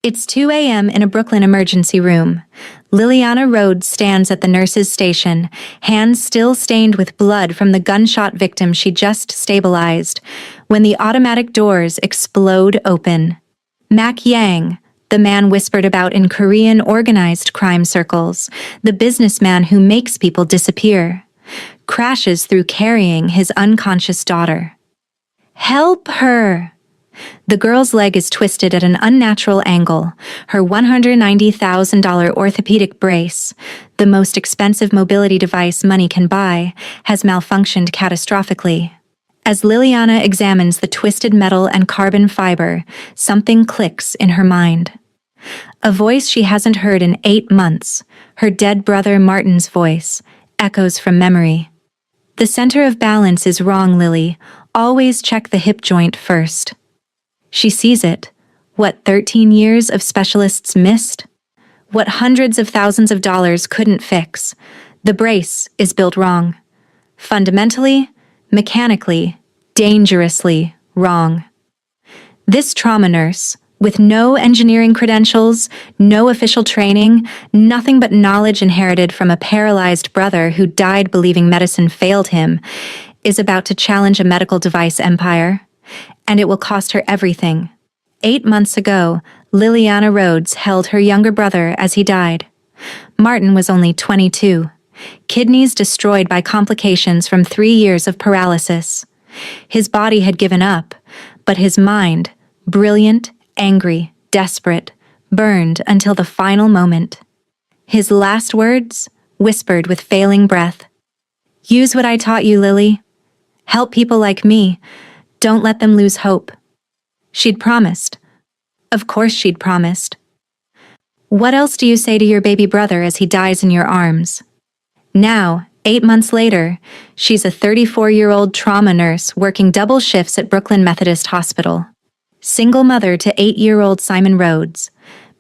It's 2 a.m. in a Brooklyn emergency room. Liliana Rhodes stands at the nurse's station, hands still stained with blood from the gunshot victim she just stabilized, when the automatic doors explode open. Mak Yang, the man whispered about in Korean organized crime circles, the businessman who makes people disappear, crashes through carrying his unconscious daughter. "Help her!" The girl's leg is twisted at an unnatural angle. Her $190,000 orthopedic brace, the most expensive mobility device money can buy, has malfunctioned catastrophically. As Liliana examines the twisted metal and carbon fiber, something clicks in her mind. A voice she hasn't heard in 8 months, her dead brother Martin's voice, echoes from memory. "The center of balance is wrong, Lily. Always check the hip joint first." She sees it. What 13 years of specialists missed? What hundreds of thousands of dollars couldn't fix? The brace is built wrong. Fundamentally, mechanically, dangerously wrong. This trauma nurse, with no engineering credentials, no official training, nothing but knowledge inherited from a paralyzed brother who died believing medicine failed him, is about to challenge a medical device empire. And it will cost her everything. 8 months ago, Liliana Rhodes held her younger brother as he died. Martin was only 22. Kidneys destroyed by complications from 3 years of paralysis. His body had given up, but his mind, brilliant, angry, desperate, burned until the final moment. His last words, whispered with failing breath. "Use what I taught you, Lily. Help people like me. Don't let them lose hope." She'd promised. Of course she'd promised. What else do you say to your baby brother as he dies in your arms? Now, 8 months later, she's a 34-year-old trauma nurse working double shifts at Brooklyn Methodist Hospital. Single mother to 8-year-old Simon Rhodes,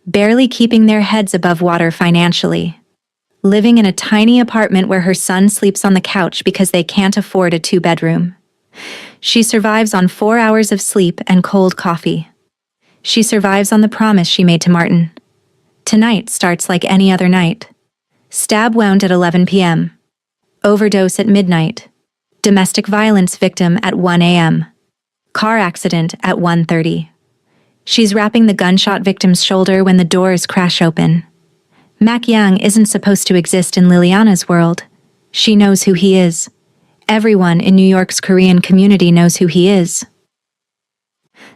barely keeping their heads above water financially. Living in a tiny apartment where her son sleeps on the couch because they can't afford a 2-bedroom. She survives on 4 hours of sleep and cold coffee. She survives on the promise she made to Martin. Tonight starts like any other night. Stab wound at 11 p.m. Overdose at midnight. Domestic violence victim at 1 a.m. Car accident at 1:30. She's wrapping the gunshot victim's shoulder when the doors crash open. Mak Yang isn't supposed to exist in Liliana's world. She knows who he is. Everyone in New York's Korean community knows who he is.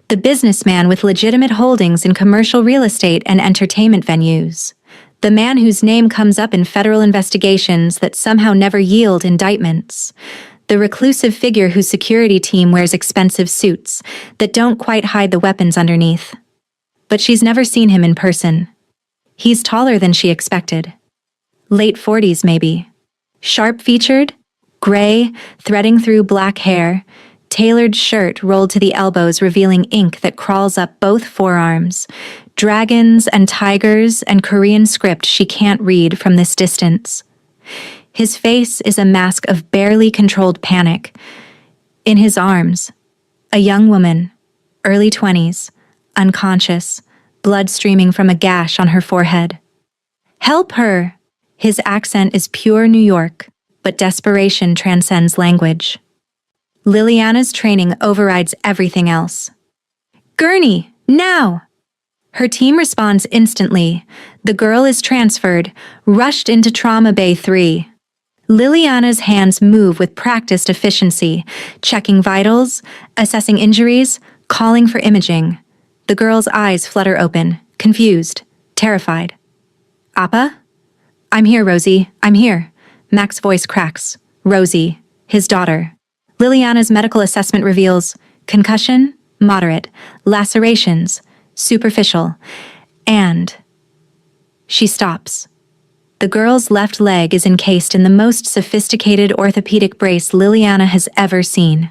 The businessman with legitimate holdings in commercial real estate and entertainment venues. The man whose name comes up in federal investigations that somehow never yield indictments. The reclusive figure whose security team wears expensive suits that don't quite hide the weapons underneath. But she's never seen him in person. He's taller than she expected. Late 40s, maybe. Sharp-featured, gray, threading through black hair, tailored shirt rolled to the elbows revealing ink that crawls up both forearms, dragons and tigers and Korean script she can't read from this distance. His face is a mask of barely controlled panic. In his arms, a young woman, early 20s, unconscious, blood streaming from a gash on her forehead. "Help her!" His accent is pure New York, but desperation transcends language. Liliana's training overrides everything else. "Gurney, now!" Her team responds instantly. The girl is transferred, rushed into Trauma Bay 3. Liliana's hands move with practiced efficiency, checking vitals, assessing injuries, calling for imaging. The girl's eyes flutter open, confused, terrified. "Appa?" "I'm here, Rosie, I'm here." Mac's voice cracks. Rosie, his daughter. Liliana's medical assessment reveals concussion, moderate, lacerations, superficial, and... She stops. The girl's left leg is encased in the most sophisticated orthopedic brace Liliana has ever seen.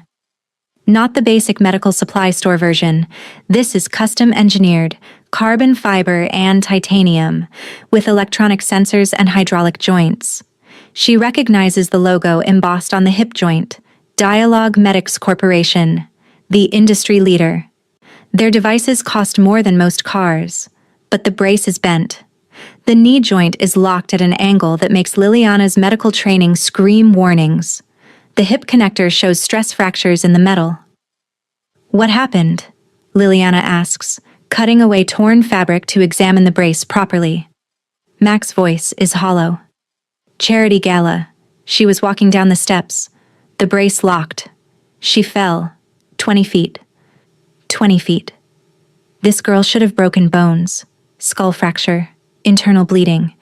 Not the basic medical supply store version. This is custom-engineered, carbon fiber and titanium, with electronic sensors and hydraulic joints. She recognizes the logo embossed on the hip joint, Dialogue Medics Corporation, the industry leader. Their devices cost more than most cars, But the brace is bent. The knee joint is locked at an angle that makes Liliana's medical training scream warnings. The hip connector shows stress fractures in the metal. "What happened?" Liliana asks, cutting away torn fabric to examine the brace properly. Mac's voice is hollow. "Charity gala. She was walking down the steps. The brace locked. She fell. 20 feet. 20 feet. This girl should have broken bones, skull fracture, internal bleeding.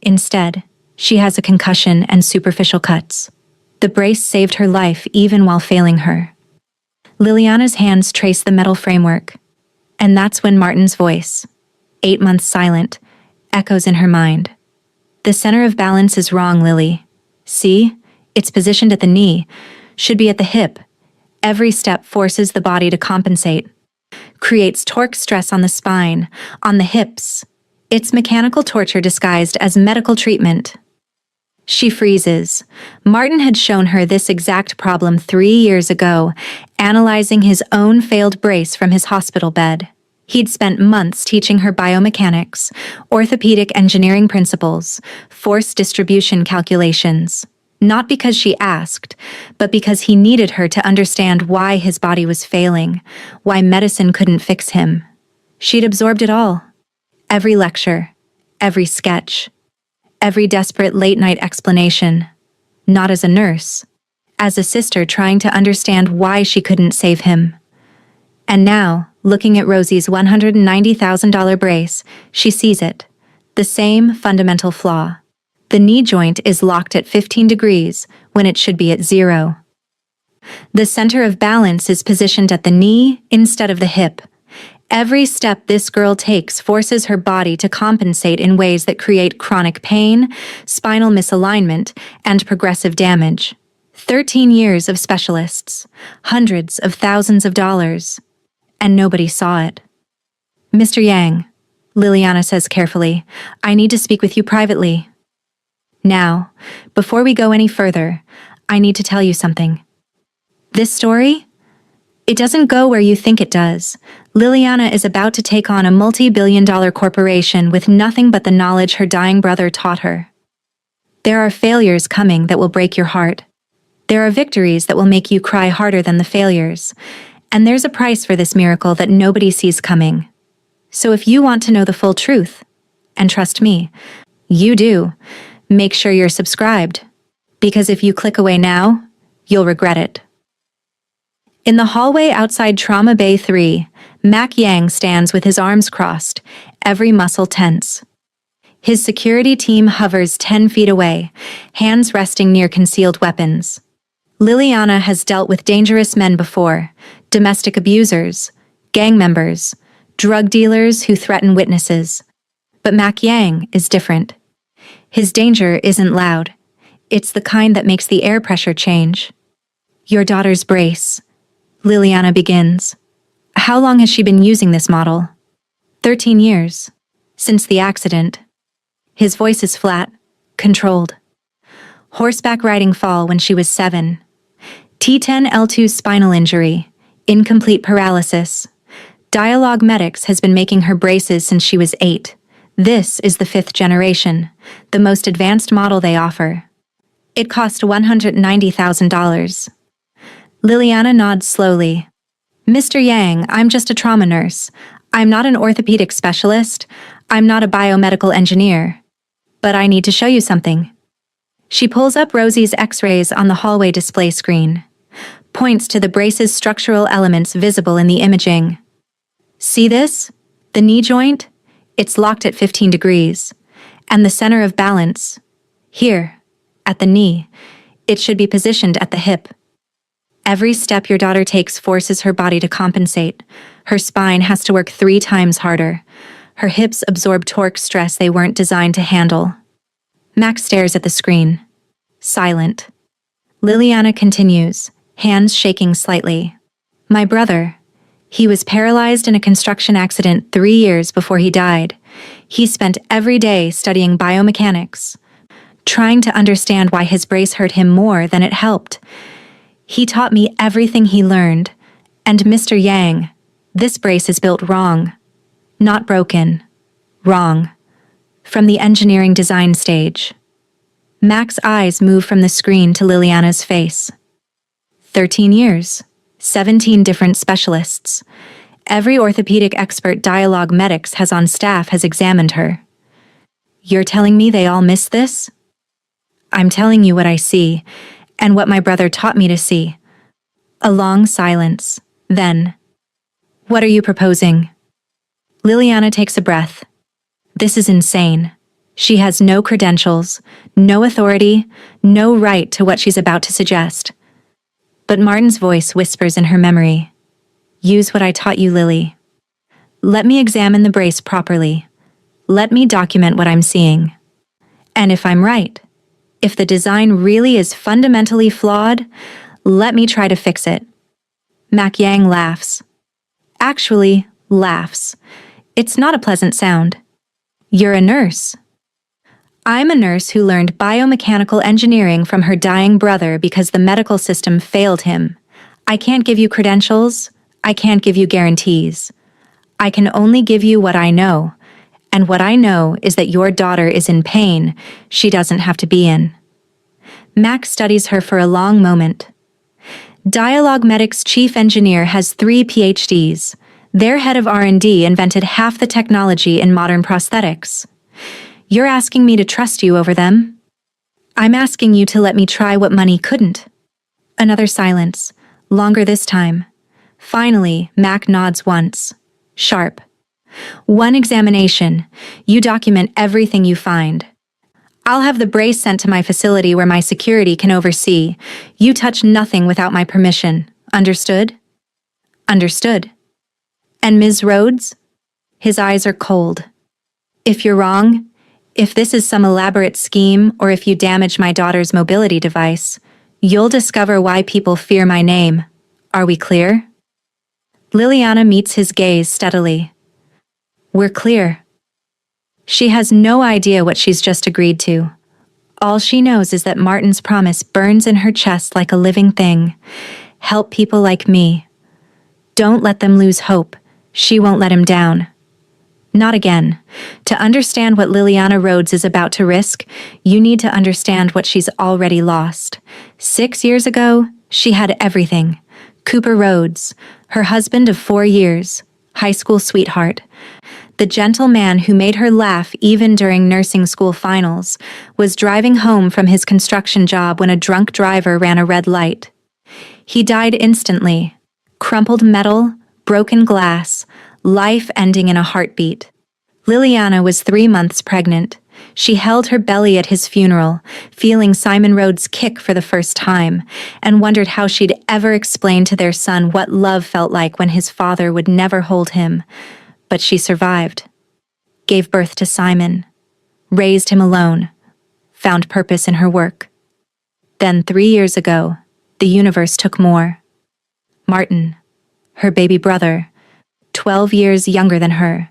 Instead, she has a concussion and superficial cuts. The brace saved her life even while failing her." Liliana's hands trace the metal framework. And that's when Martin's voice, 8 months silent, echoes in her mind. "The center of balance is wrong, Lily. See? It's positioned at the knee. Should be at the hip. Every step forces the body to compensate. Creates torque stress on the spine, on the hips. It's mechanical torture disguised as medical treatment." She freezes. Martin had shown her this exact problem 3 years ago, analyzing his own failed brace from his hospital bed. He'd spent months teaching her biomechanics, orthopedic engineering principles, force distribution calculations. Not because she asked, but because he needed her to understand why his body was failing, why medicine couldn't fix him. She'd absorbed it all. Every lecture, every sketch, every desperate late-night explanation. Not as a nurse, as a sister trying to understand why she couldn't save him. And now, looking at Rosie's $190,000 brace, she sees it. The same fundamental flaw. The knee joint is locked at 15 degrees when it should be at 0. The center of balance is positioned at the knee instead of the hip. Every step this girl takes forces her body to compensate in ways that create chronic pain, spinal misalignment, and progressive damage. 13 years of specialists, hundreds of thousands of dollars, and nobody saw it. "Mr. Yang," Liliana says carefully, "I need to speak with you privately." "Now, before we go any further, I need to tell you something. This story? It doesn't go where you think it does. Liliana is about to take on a multi-billion-dollar corporation with nothing but the knowledge her dying brother taught her. There are failures coming that will break your heart. There are victories that will make you cry harder than the failures. And there's a price for this miracle that nobody sees coming. So if you want to know the full truth, and trust me, you do, make sure you're subscribed. Because if you click away now, you'll regret it." In the hallway outside Trauma Bay 3, Mac Yang stands with his arms crossed, every muscle tense. His security team hovers 10 feet away, hands resting near concealed weapons. Liliana has dealt with dangerous men before, domestic abusers, gang members, drug dealers who threaten witnesses. But Mac Yang is different. His danger isn't loud. It's the kind that makes the air pressure change. "Your daughter's brace," Liliana begins. "How long has she been using this model?" 13 years. Since the accident." His voice is flat, controlled. "Horseback riding fall when she was 7. T10L2 spinal injury. Incomplete paralysis. Dialogue Medics has been making her braces since she was 8. This is the 5th generation, the most advanced model they offer. It cost $190,000. Liliana nods slowly. "Mr. Yang, I'm just a trauma nurse. I'm not an orthopedic specialist. I'm not a biomedical engineer. But I need to show you something." She pulls up Rosie's x-rays on the hallway display screen, points to the brace's structural elements visible in the imaging. "See this? The knee joint? It's locked at 15 degrees. And the center of balance? Here, at the knee. It should be positioned at the hip. Every step your daughter takes forces her body to compensate. Her spine has to work 3 times harder. Her hips absorb torque stress they weren't designed to handle." Max stares at the screen. Silent. Liliana continues, hands shaking slightly. "My brother. He was paralyzed in a construction accident 3 years before he died. He spent every day studying biomechanics, trying to understand why his brace hurt him more than it helped. He taught me everything he learned. And Mr. Yang, this brace is built wrong. Not broken. Wrong. From the engineering design stage. Mac's eyes move from the screen to Liliana's face. 13 years. 17 different specialists. Every orthopedic expert Dialogue Medics has on staff has examined her. You're telling me they all missed this? I'm telling you what I see, and what my brother taught me to see. A long silence. Then, what are you proposing? Liliana takes a breath. This is insane. She has no credentials, no authority, no right to what she's about to suggest. But Martin's voice whispers in her memory. Use what I taught you, Lily. Let me examine the brace properly. Let me document what I'm seeing. And if I'm right, if the design really is fundamentally flawed, let me try to fix it. Mac Yang laughs. Actually, laughs. It's not a pleasant sound. You're a nurse. I'm a nurse who learned biomechanical engineering from her dying brother because the medical system failed him. I can't give you credentials. I can't give you guarantees. I can only give you what I know. And what I know is that your daughter is in pain she doesn't have to be in. Mac studies her for a long moment. Dialogue Medic's chief engineer has 3 PhDs. Their head of R&D invented half the technology in modern prosthetics. You're asking me to trust you over them? I'm asking you to let me try what money couldn't. Another silence, longer this time. Finally, Mac nods once. Sharp. One examination. You document everything you find. I'll have the brace sent to my facility where my security can oversee. You touch nothing without my permission. Understood? Understood. And Ms. Rhodes? His eyes are cold. If you're wrong, if this is some elaborate scheme or if you damage my daughter's mobility device, you'll discover why people fear my name. Are we clear? Liliana meets his gaze steadily. We're clear. She has no idea what she's just agreed to. All she knows is that Martin's promise burns in her chest like a living thing. Help people like me. Don't let them lose hope. She won't let him down. Not again. To understand what Liliana Rhodes is about to risk, you need to understand what she's already lost. 6 years ago, she had everything. Cooper Rhodes, her husband of 4 years, high school sweetheart. The gentle man who made her laugh even during nursing school finals, was driving home from his construction job when a drunk driver ran a red light. He died instantly. Crumpled metal, broken glass, life ending in a heartbeat. Liliana was 3 months pregnant. She held her belly at his funeral, feeling Simon Rhodes' kick for the first time, and wondered how she'd ever explain to their son what love felt like when his father would never hold him. But she survived. Gave birth to Simon. Raised him alone. Found purpose in her work. Then 3 years ago, the universe took more. Martin, her baby brother, 12 years younger than her,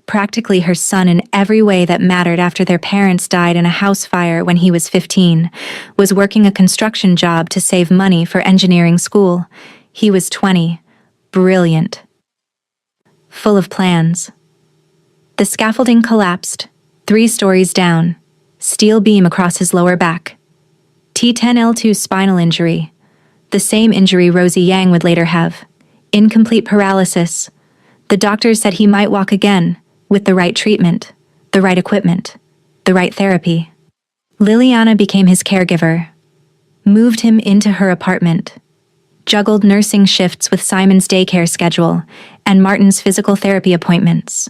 practically her son in every way that mattered after their parents died in a house fire when he was 15, was working a construction job to save money for engineering school. He was 20, brilliant, full of plans. The scaffolding collapsed, 3 stories down, steel beam across his lower back. T10L2 spinal injury, the same injury Rosie Yang would later have. Incomplete paralysis. The doctors said he might walk again, with the right treatment, the right equipment, the right therapy. Liliana became his caregiver, moved him into her apartment, juggled nursing shifts with Simon's daycare schedule and Martin's physical therapy appointments.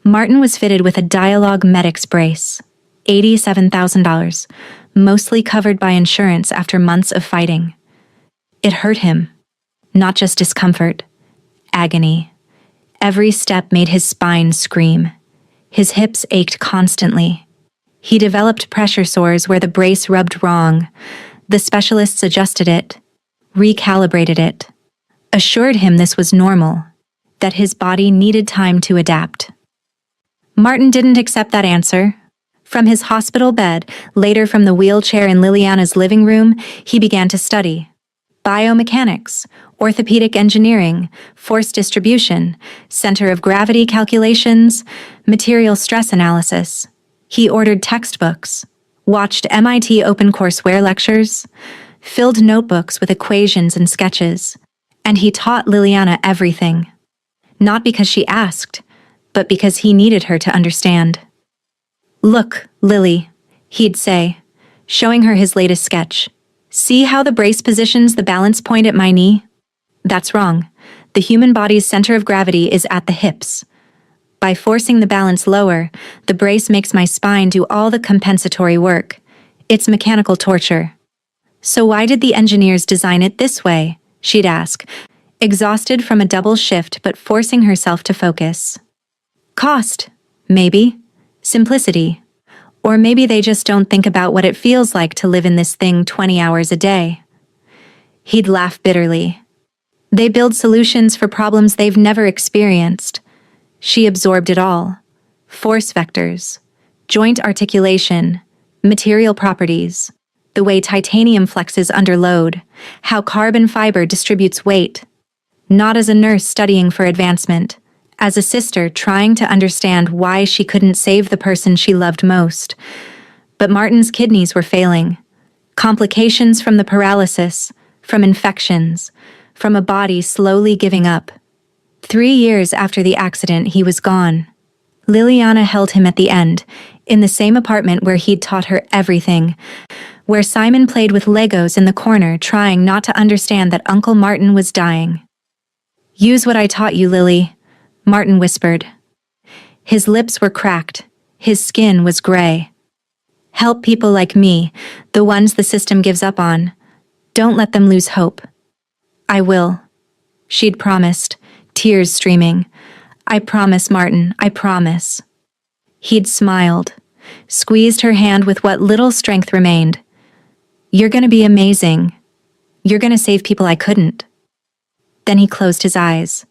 Martin was fitted with a Dialogue Medics brace, $87,000, mostly covered by insurance after months of fighting. It hurt him, not just discomfort, agony. Every step made his spine scream. His hips ached constantly. He developed pressure sores where the brace rubbed wrong. The specialists adjusted it, recalibrated it, assured him this was normal, that his body needed time to adapt. Martin didn't accept that answer. From his hospital bed, later from the wheelchair in Liliana's living room, he began to study biomechanics, orthopedic engineering, force distribution, center of gravity calculations, material stress analysis. He ordered textbooks, watched MIT OpenCourseWare lectures, filled notebooks with equations and sketches, and he taught Liliana everything. Not because she asked, but because he needed her to understand. "Look, Lily," he'd say, showing her his latest sketch. "See how the brace positions the balance point at my knee? That's wrong. The human body's center of gravity is at the hips. By forcing the balance lower, the brace makes my spine do all the compensatory work. It's mechanical torture." "So why did the engineers design it this way?" she'd ask, exhausted from a double shift but forcing herself to focus. "Cost, maybe. Simplicity. Or maybe they just don't think about what it feels like to live in this thing 20 hours a day." He'd laugh bitterly. "They build solutions for problems they've never experienced." She absorbed it all. Force vectors, joint articulation, material properties, the way titanium flexes under load, how carbon fiber distributes weight. Not as a nurse studying for advancement, as a sister trying to understand why she couldn't save the person she loved most. But Martin's kidneys were failing. Complications from the paralysis, from infections, from a body slowly giving up. 3 years after the accident, he was gone. Liliana held him at the end, in the same apartment where he'd taught her everything, where Simon played with Legos in the corner trying not to understand that Uncle Martin was dying. "Use what I taught you, Lily," Martin whispered. His lips were cracked, his skin was gray. "Help people like me, the ones the system gives up on. Don't let them lose hope." "I will," she'd promised, tears streaming. "I promise, Martin, I promise." He'd smiled, squeezed her hand with what little strength remained. "You're gonna be amazing. You're gonna save people I couldn't." Then he closed his eyes,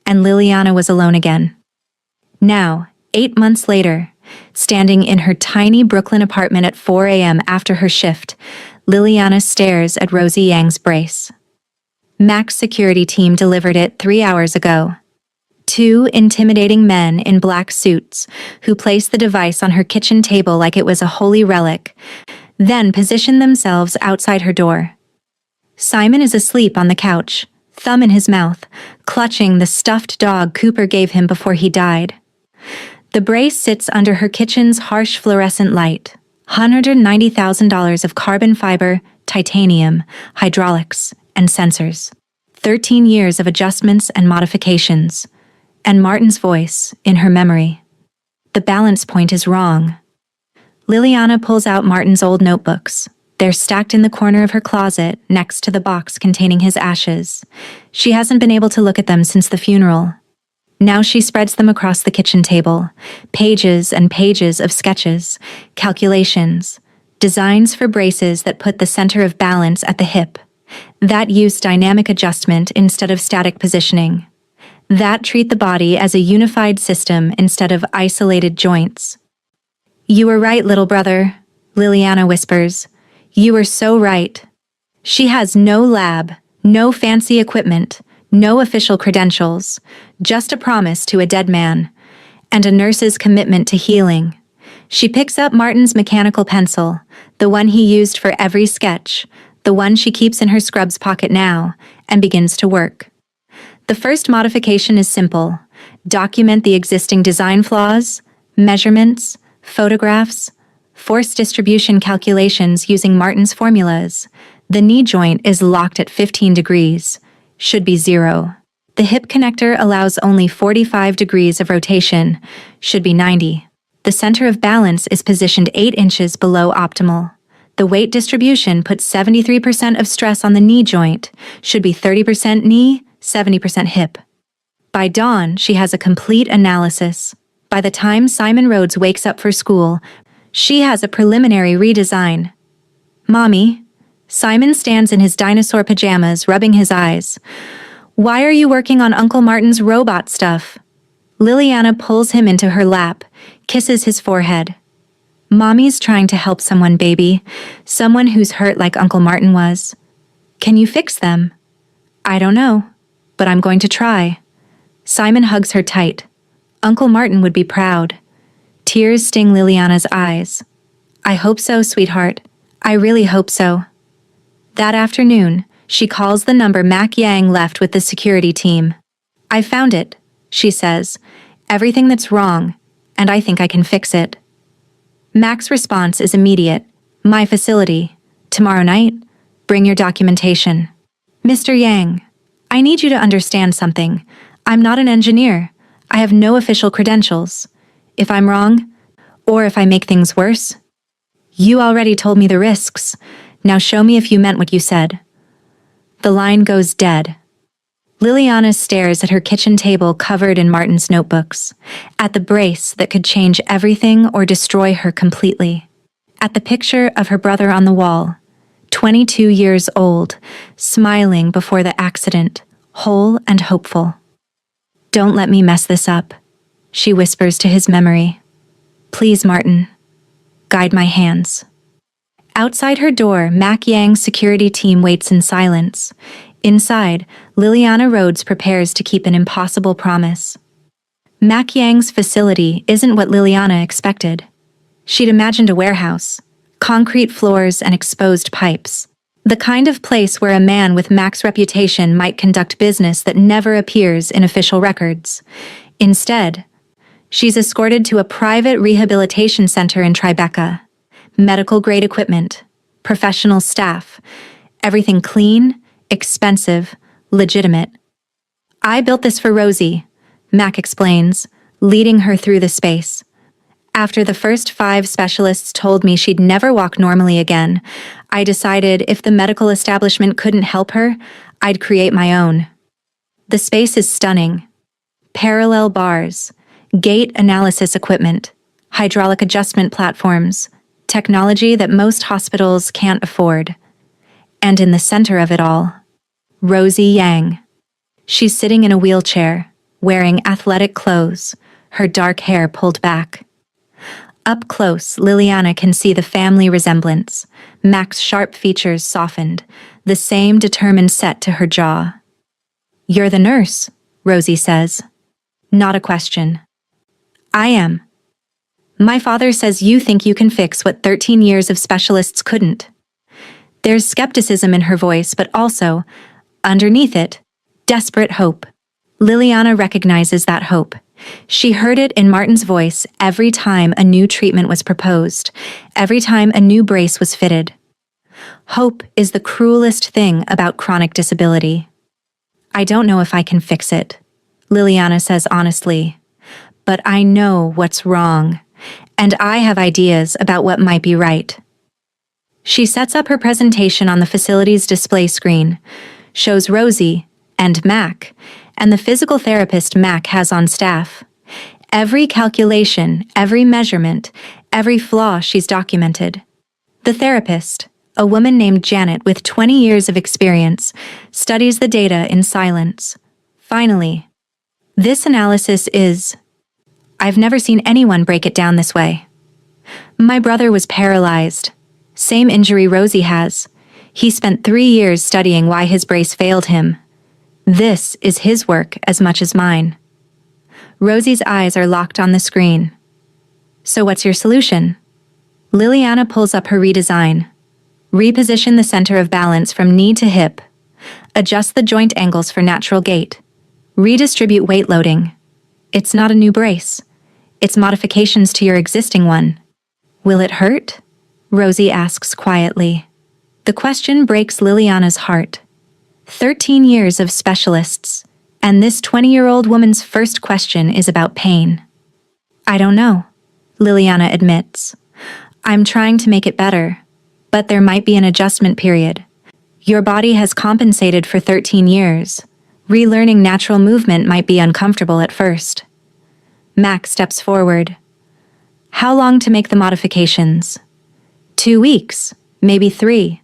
and Liliana was alone again. Now, 8 months later, standing in her tiny Brooklyn apartment at 4 a.m. after her shift, Liliana stares at Rosie Yang's brace. Mac's security team delivered it 3 hours ago. 2 intimidating men in black suits who placed the device on her kitchen table like it was a holy relic, then positioned themselves outside her door. Simon is asleep on the couch, thumb in his mouth, clutching the stuffed dog Cooper gave him before he died. The brace sits under her kitchen's harsh fluorescent light. $190,000 of carbon fiber, titanium, hydraulics, and sensors. 13 years of adjustments and modifications. And Martin's voice, in her memory. "The balance point is wrong." Liliana pulls out Martin's old notebooks. They're stacked in the corner of her closet, next to the box containing his ashes. She hasn't been able to look at them since the funeral. Now she spreads them across the kitchen table, pages and pages of sketches, calculations, designs for braces that put the center of balance at the hip, that use dynamic adjustment instead of static positioning, that treat the body as a unified system instead of isolated joints. "You were right, little brother," Liliana whispers. "You were so right." She has no lab, no fancy equipment, no official credentials, just a promise to a dead man, and a nurse's commitment to healing. She picks up Martin's mechanical pencil, the one he used for every sketch, the one she keeps in her scrubs pocket now, and begins to work. The first modification is simple. Document the existing design flaws, measurements, photographs, force distribution calculations using Martin's formulas. The knee joint is locked at 15 degrees. Should be 0. The hip connector allows only 45 degrees of rotation. Should be 90. The center of balance is positioned 8 inches below optimal. The weight distribution puts 73% of stress on the knee joint. Should be 30% knee, 70% hip. By dawn, she has a complete analysis. By the time Simon Rhodes wakes up for school, she has a preliminary redesign. "Mommy," Simon stands in his dinosaur pajamas, rubbing his eyes. "Why are you working on Uncle Martin's robot stuff?" Liliana pulls him into her lap, kisses his forehead. "Mommy's trying to help someone, baby. Someone who's hurt like Uncle Martin was. Can you fix them?" I don't know, but I'm going to try. Simon hugs her tight. Uncle Martin would be proud. Tears sting Liliana's eyes. I hope so, sweetheart. I really hope so. That afternoon, she calls the number Mac Yang left with the security team. I found it, she says. Everything that's wrong, and I think I can fix it. Mac's response is immediate. My facility. Tomorrow night, bring your documentation. Mr. Yang, I need you to understand something. I'm not an engineer. I have no official credentials. If I'm wrong, or if I make things worse, you already told me the risks. Now show me if you meant what you said. The line goes dead. Liliana stares at her kitchen table covered in Martin's notebooks, at the brace that could change everything or destroy her completely, at the picture of her brother on the wall, 22 years old, smiling before the accident, whole and hopeful. Don't let me mess this up, she whispers to his memory. Please, Martin, guide my hands. Outside her door, Mac Yang's security team waits in silence. Inside, Liliana Rhodes prepares to keep an impossible promise. Mac Yang's facility isn't what Liliana expected. She'd imagined a warehouse, concrete floors and exposed pipes. The kind of place where a man with Mac's reputation might conduct business that never appears in official records. Instead, she's escorted to a private rehabilitation center in Tribeca. Medical-grade equipment, professional staff, everything clean, expensive, legitimate. I built this for Rosie, Mac explains, leading her through the space. After the first 5 specialists told me she'd never walk normally again, I decided if the medical establishment couldn't help her, I'd create my own. The space is stunning. Parallel bars, gait analysis equipment, hydraulic adjustment platforms, technology that most hospitals can't afford. And in the center of it all, Rosie Yang. She's sitting in a wheelchair, wearing athletic clothes, her dark hair pulled back. Up close, Liliana can see the family resemblance, Mac's sharp features softened, the same determined set to her jaw. You're the nurse, Rosie says. Not a question. I am. My father says you think you can fix what 13 years of specialists couldn't. There's skepticism in her voice, but also, underneath it, desperate hope. Liliana recognizes that hope. She heard it in Martin's voice every time a new treatment was proposed, every time a new brace was fitted. Hope is the cruelest thing about chronic disability. I don't know if I can fix it, Liliana says honestly, but I know what's wrong. And I have ideas about what might be right. She sets up her presentation on the facility's display screen, shows Rosie and Mac, and the physical therapist Mac has on staff. Every calculation, every measurement, every flaw she's documented. The therapist, a woman named Janet with 20 years of experience, studies the data in silence. Finally, this analysis is... I've never seen anyone break it down this way. My brother was paralyzed. Same injury Rosie has. He spent 3 years studying why his brace failed him. This is his work as much as mine. Rosie's eyes are locked on the screen. So what's your solution? Liliana pulls up her redesign. Reposition the center of balance from knee to hip. Adjust the joint angles for natural gait. Redistribute weight loading. It's not a new brace. It's modifications to your existing one. Will it hurt? Rosie asks quietly. The question breaks Liliana's heart. 13 years of specialists, and this 20-year-old woman's first question is about pain. I don't know, Liliana admits. I'm trying to make it better, but there might be an adjustment period. Your body has compensated for 13 years. Relearning natural movement might be uncomfortable at first. Mac steps forward. How long to make the modifications? 2 weeks, maybe 3.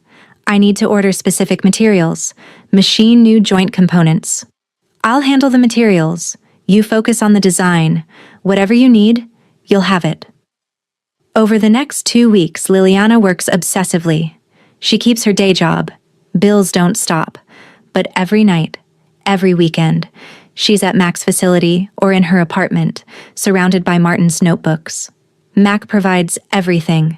I need to order specific materials, machine new joint components. I'll handle the materials. You focus on the design. Whatever you need, you'll have it. Over the next 2 weeks, Liliana works obsessively. She keeps her day job. Bills don't stop. But every night, every weekend, she's at Mac's facility or in her apartment, surrounded by Martin's notebooks. Mac provides everything: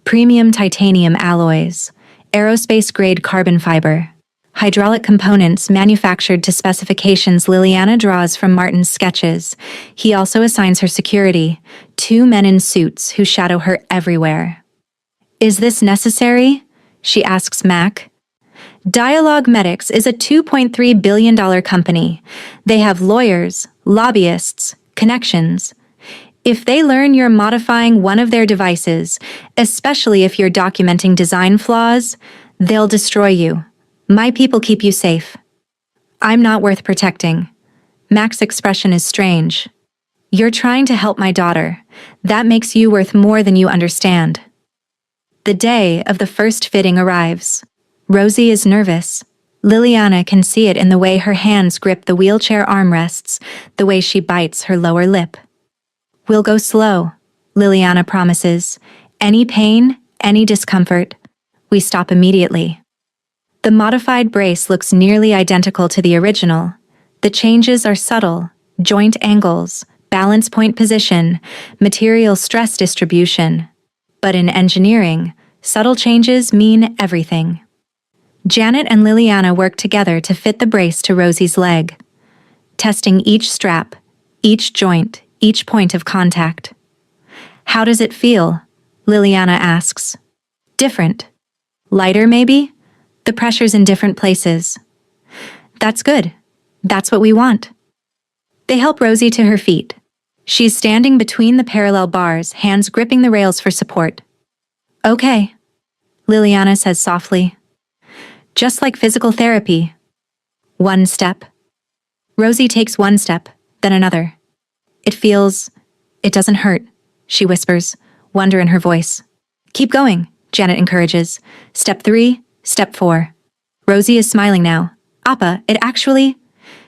premium titanium alloys, aerospace-grade carbon fiber, hydraulic components manufactured to specifications Liliana draws from Martin's sketches. He also assigns her security, 2 men in suits who shadow her everywhere. "Is this necessary?" she asks Mac. Dialogue Medics is a $2.3 billion company. They have lawyers, lobbyists, connections. If they learn you're modifying one of their devices, especially if you're documenting design flaws, they'll destroy you. My people keep you safe. I'm not worth protecting. Mac's expression is strange. You're trying to help my daughter. That makes you worth more than you understand. The day of the first fitting arrives. Rosie is nervous. Liliana can see it in the way her hands grip the wheelchair armrests, the way she bites her lower lip. "We'll go slow," Liliana promises. "Any pain, any discomfort, we stop immediately." The modified brace looks nearly identical to the original. The changes are subtle: joint angles, balance point position, material stress distribution. But in engineering, subtle changes mean everything. Janet and Liliana work together to fit the brace to Rosie's leg, testing each strap, each joint, each point of contact. "How does it feel?" Liliana asks. "Different. Lighter, maybe? The pressure's in different places." "That's good. That's what we want." They help Rosie to her feet. She's standing between the parallel bars, hands gripping the rails for support. "Okay," Liliana says softly. "Just like physical therapy." One step. Rosie takes one step, then another. It doesn't hurt," she whispers, wonder in her voice. "Keep going," Janet encourages. Step 3, step 4. Rosie is smiling now. "Appa, it actually..."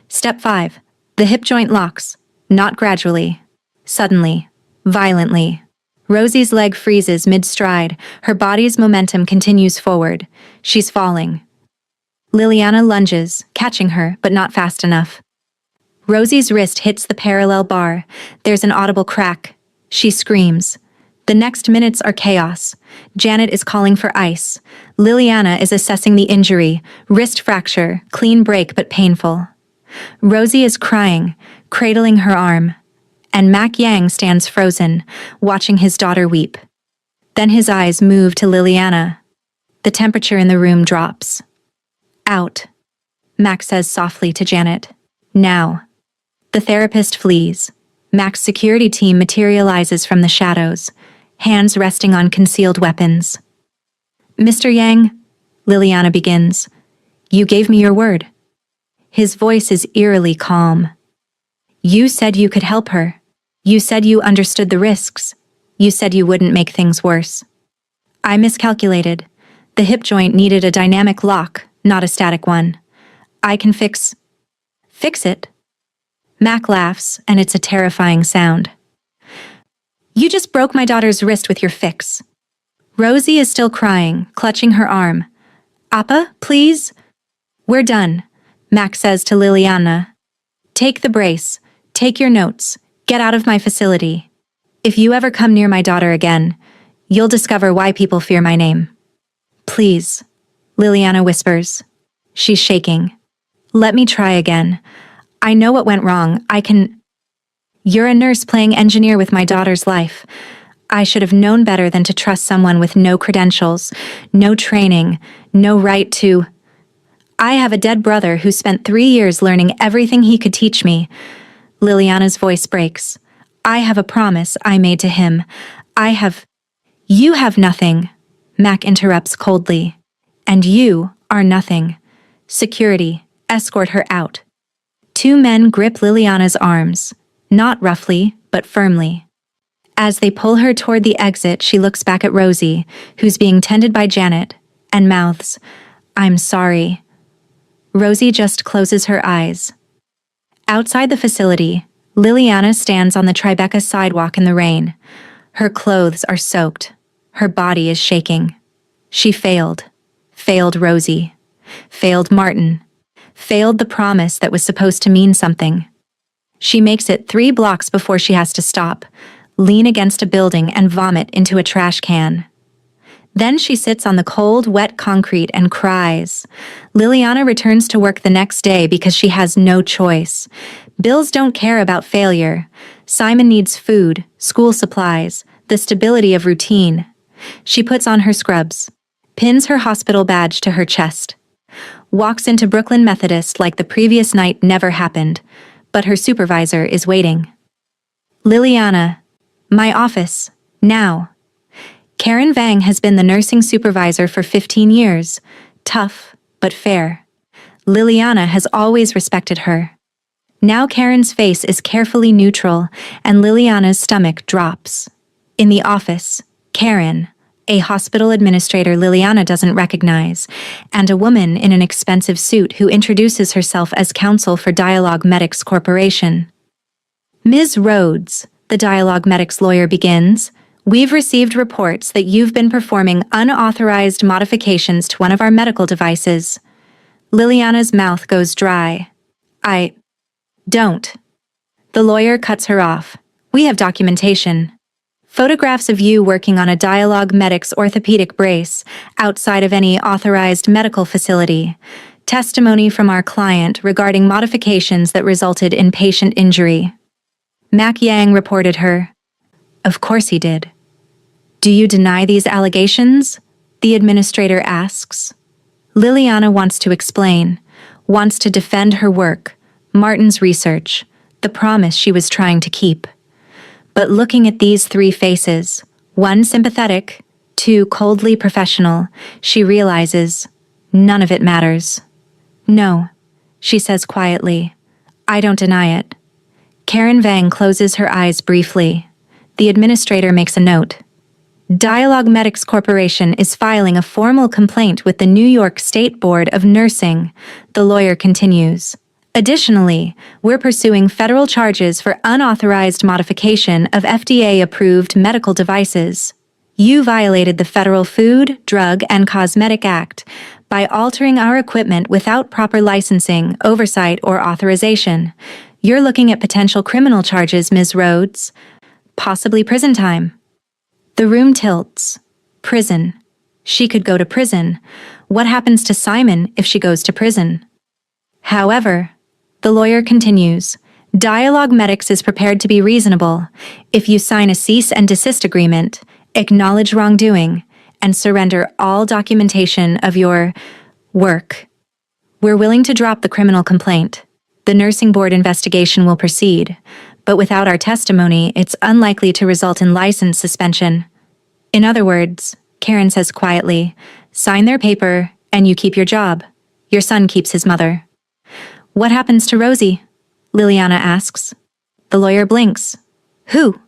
Step 5. The hip joint locks, not gradually. Suddenly. Violently. Rosie's leg freezes mid-stride, her body's momentum continues forward. She's falling. Liliana lunges, catching her, but not fast enough. Rosie's wrist hits the parallel bar. There's an audible crack. She screams. The next minutes are chaos. Janet is calling for ice. Liliana is assessing the injury, wrist fracture, clean break but painful. Rosie is crying, cradling her arm. And Mac Yang stands frozen, watching his daughter weep. Then his eyes move to Liliana. The temperature in the room drops. "Out," Mac says softly to Janet. "Now." The therapist flees. Mac's security team materializes from the shadows, hands resting on concealed weapons. "Mr. Yang," Liliana begins, "you gave me your word." His voice is eerily calm. "You said you could help her. You said you understood the risks. You said you wouldn't make things worse." "I miscalculated. The hip joint needed a dynamic lock, not a static one. I can fix it." Mac laughs, and it's a terrifying sound. "You just broke my daughter's wrist with your fix." Rosie is still crying, clutching her arm. "Appa, please?" "We're done," Mac says to Liliana. "Take the brace. Take your notes. Get out of my facility. If you ever come near my daughter again, you'll discover why people fear my name." "Please," Liliana whispers. She's shaking. "Let me try again. I know what went wrong. You're a nurse playing engineer with my daughter's life. I should have known better than to trust someone with no credentials, no training, no right to... I have a dead brother who spent 3 years learning everything he could teach me." Liliana's voice breaks. "I have a promise I made to him. You have nothing," Mac interrupts coldly. "And you are nothing. Security, escort her out." 2 men grip Liliana's arms, not roughly, but firmly. As they pull her toward the exit, she looks back at Rosie, who's being tended by Janet, and mouths, "I'm sorry." Rosie just closes her eyes. Outside the facility, Liliana stands on the Tribeca sidewalk in the rain. Her clothes are soaked. Her body is shaking. She failed. Failed Rosie. Failed Martin. failed the promise that was supposed to mean something. She makes it 3 blocks before she has to stop, lean against a building and vomit into a trash can. Then she sits on the cold, wet concrete and cries. Liliana returns to work the next day because she has no choice. Bills don't care about failure. Simon needs food, school supplies, the stability of routine. She puts on her scrubs, pins her hospital badge to her chest, walks into Brooklyn Methodist like the previous night never happened, but her supervisor is waiting. Liliana, my office, now. Karen Vang has been the nursing supervisor for 15 years, tough but fair. Liliana has always respected her. Now Karen's face is carefully neutral, and Liliana's stomach drops. In the office, Karen, a hospital administrator Liliana doesn't recognize, and a woman in an expensive suit who introduces herself as counsel for Dialogue Medics Corporation. Ms. Rhodes, the Dialogue Medics lawyer begins, we've received reports that you've been performing unauthorized modifications to one of our medical devices. Liliana's mouth goes dry. Don't. The lawyer cuts her off. We have documentation. Photographs of you working on a Dialogue Medics orthopedic brace outside of any authorized medical facility. Testimony from our client regarding modifications that resulted in patient injury. Mac Yang reported her. Of course he did. Do you deny these allegations? The administrator asks. Liliana wants to explain, wants to defend her work, Martin's research, the promise she was trying to keep. But looking at these 3 faces, 1 sympathetic, 2 coldly professional, she realizes none of it matters. No, she says quietly. I don't deny it. Karen Vang closes her eyes briefly. The administrator makes a note. Dialogue Medics Corporation is filing a formal complaint with the New York State Board of Nursing, the lawyer continues. Additionally, we're pursuing federal charges for unauthorized modification of FDA-approved medical devices. You violated the Federal Food, Drug, and Cosmetic Act by altering our equipment without proper licensing, oversight, or authorization. You're looking at potential criminal charges, Ms. Rhodes. Possibly prison time. The room tilts. Prison. She could go to prison. What happens to Simon if she goes to prison? However, the lawyer continues, Dialogue Medics is prepared to be reasonable if you sign a cease and desist agreement, acknowledge wrongdoing, and surrender all documentation of your work. We're willing to drop the criminal complaint. The nursing board investigation will proceed, but without our testimony, it's unlikely to result in license suspension. In other words, Karen says quietly, sign their paper and you keep your job. Your son keeps his mother. What happens to Rosie? Liliana asks. The lawyer blinks. Who?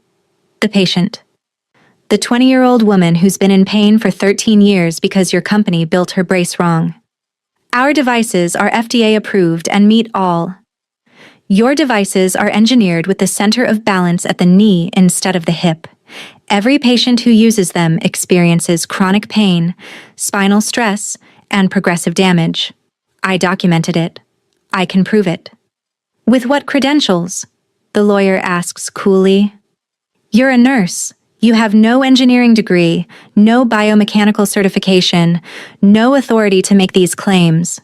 The patient. The 20-year-old woman who's been in pain for 13 years because your company built her brace wrong. Our devices are FDA approved and meet all. Your devices are engineered with the center of balance at the knee instead of the hip. Every patient who uses them experiences chronic pain, spinal stress, and progressive damage. I documented it. I can prove it. With what credentials? The lawyer asks coolly. You're a nurse. You have no engineering degree, no biomechanical certification, no authority to make these claims.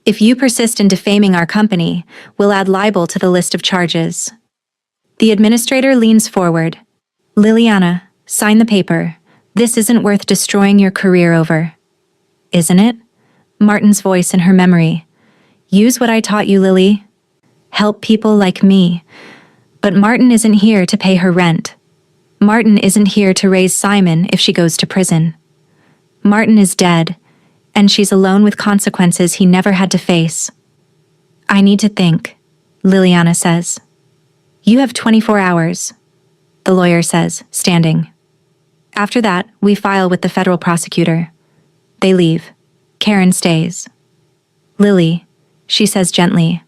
If you persist in defaming our company, we'll add libel to the list of charges. The administrator leans forward. Liliana, sign the paper. This isn't worth destroying your career over. Isn't it? Martin's voice in her memory. Use what I taught you, Lily. Help people like me. But Martin isn't here to pay her rent. Martin isn't here to raise Simon if she goes to prison. Martin is dead, and she's alone with consequences he never had to face. I need to think, Liliana says. You have 24 hours, the lawyer says, standing. After that, we file with the federal prosecutor. They leave. Karen stays. Lily, she says gently,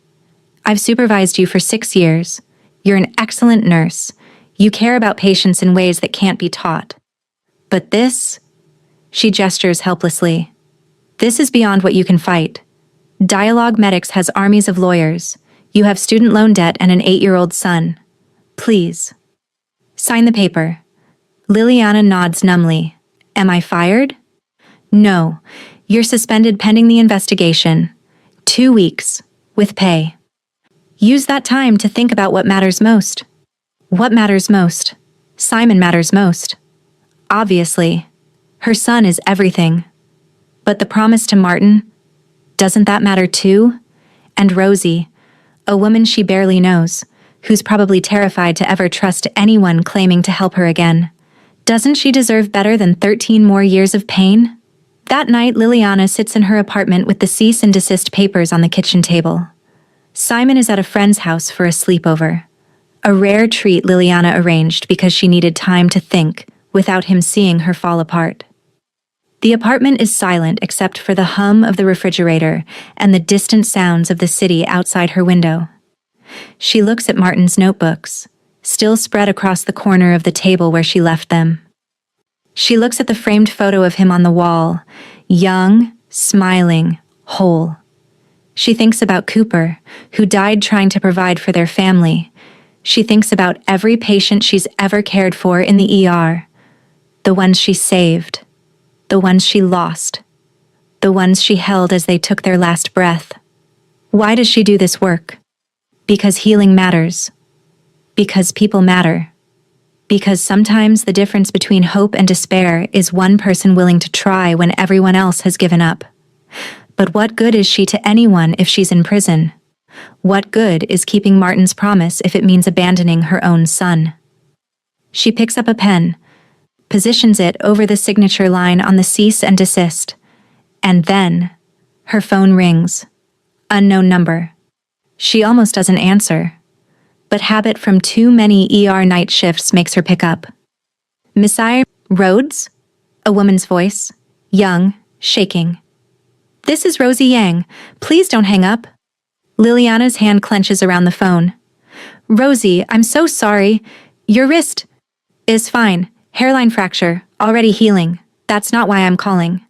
I've supervised you for 6 years. You're an excellent nurse. You care about patients in ways that can't be taught. But this, she gestures helplessly, this is beyond what you can fight. Dialogue Medics has armies of lawyers. You have student loan debt and an 8-year-old son. Please. Sign the paper. Liliana nods numbly. Am I fired? No. You're suspended pending the investigation. 2 weeks. With pay. Use that time to think about what matters most. What matters most? Simon matters most. Obviously. Her son is everything. But the promise to Martin? Doesn't that matter too? And Rosie, a woman she barely knows, who's probably terrified to ever trust anyone claiming to help her again. Doesn't she deserve better than 13 more years of pain? That night, Liliana sits in her apartment with the cease and desist papers on the kitchen table. Simon is at a friend's house for a sleepover. A rare treat Liliana arranged because she needed time to think without him seeing her fall apart. The apartment is silent except for the hum of the refrigerator and the distant sounds of the city outside her window. She looks at Martin's notebooks, still spread across the corner of the table where she left them. She looks at the framed photo of him on the wall, young, smiling, whole. She thinks about Cooper, who died trying to provide for their family. She thinks about every patient she's ever cared for in the ER, the ones she saved, the ones she lost, the ones she held as they took their last breath. Why does she do this work? Because healing matters. Because people matter. Because sometimes the difference between hope and despair is one person willing to try when everyone else has given up. But what good is she to anyone if she's in prison? What good is keeping Martin's promise if it means abandoning her own son? She picks up a pen, positions it over the signature line on the cease and desist, and then her phone rings. Unknown number. She almost doesn't answer, but habit from too many ER night shifts makes her pick up. Messiah Rhodes? A woman's voice, young, shaking. This is Rosie Yang. Please don't hang up. Liliana's hand clenches around the phone. Rosie, I'm so sorry. Your wrist is fine. Hairline fracture, already healing. That's not why I'm calling.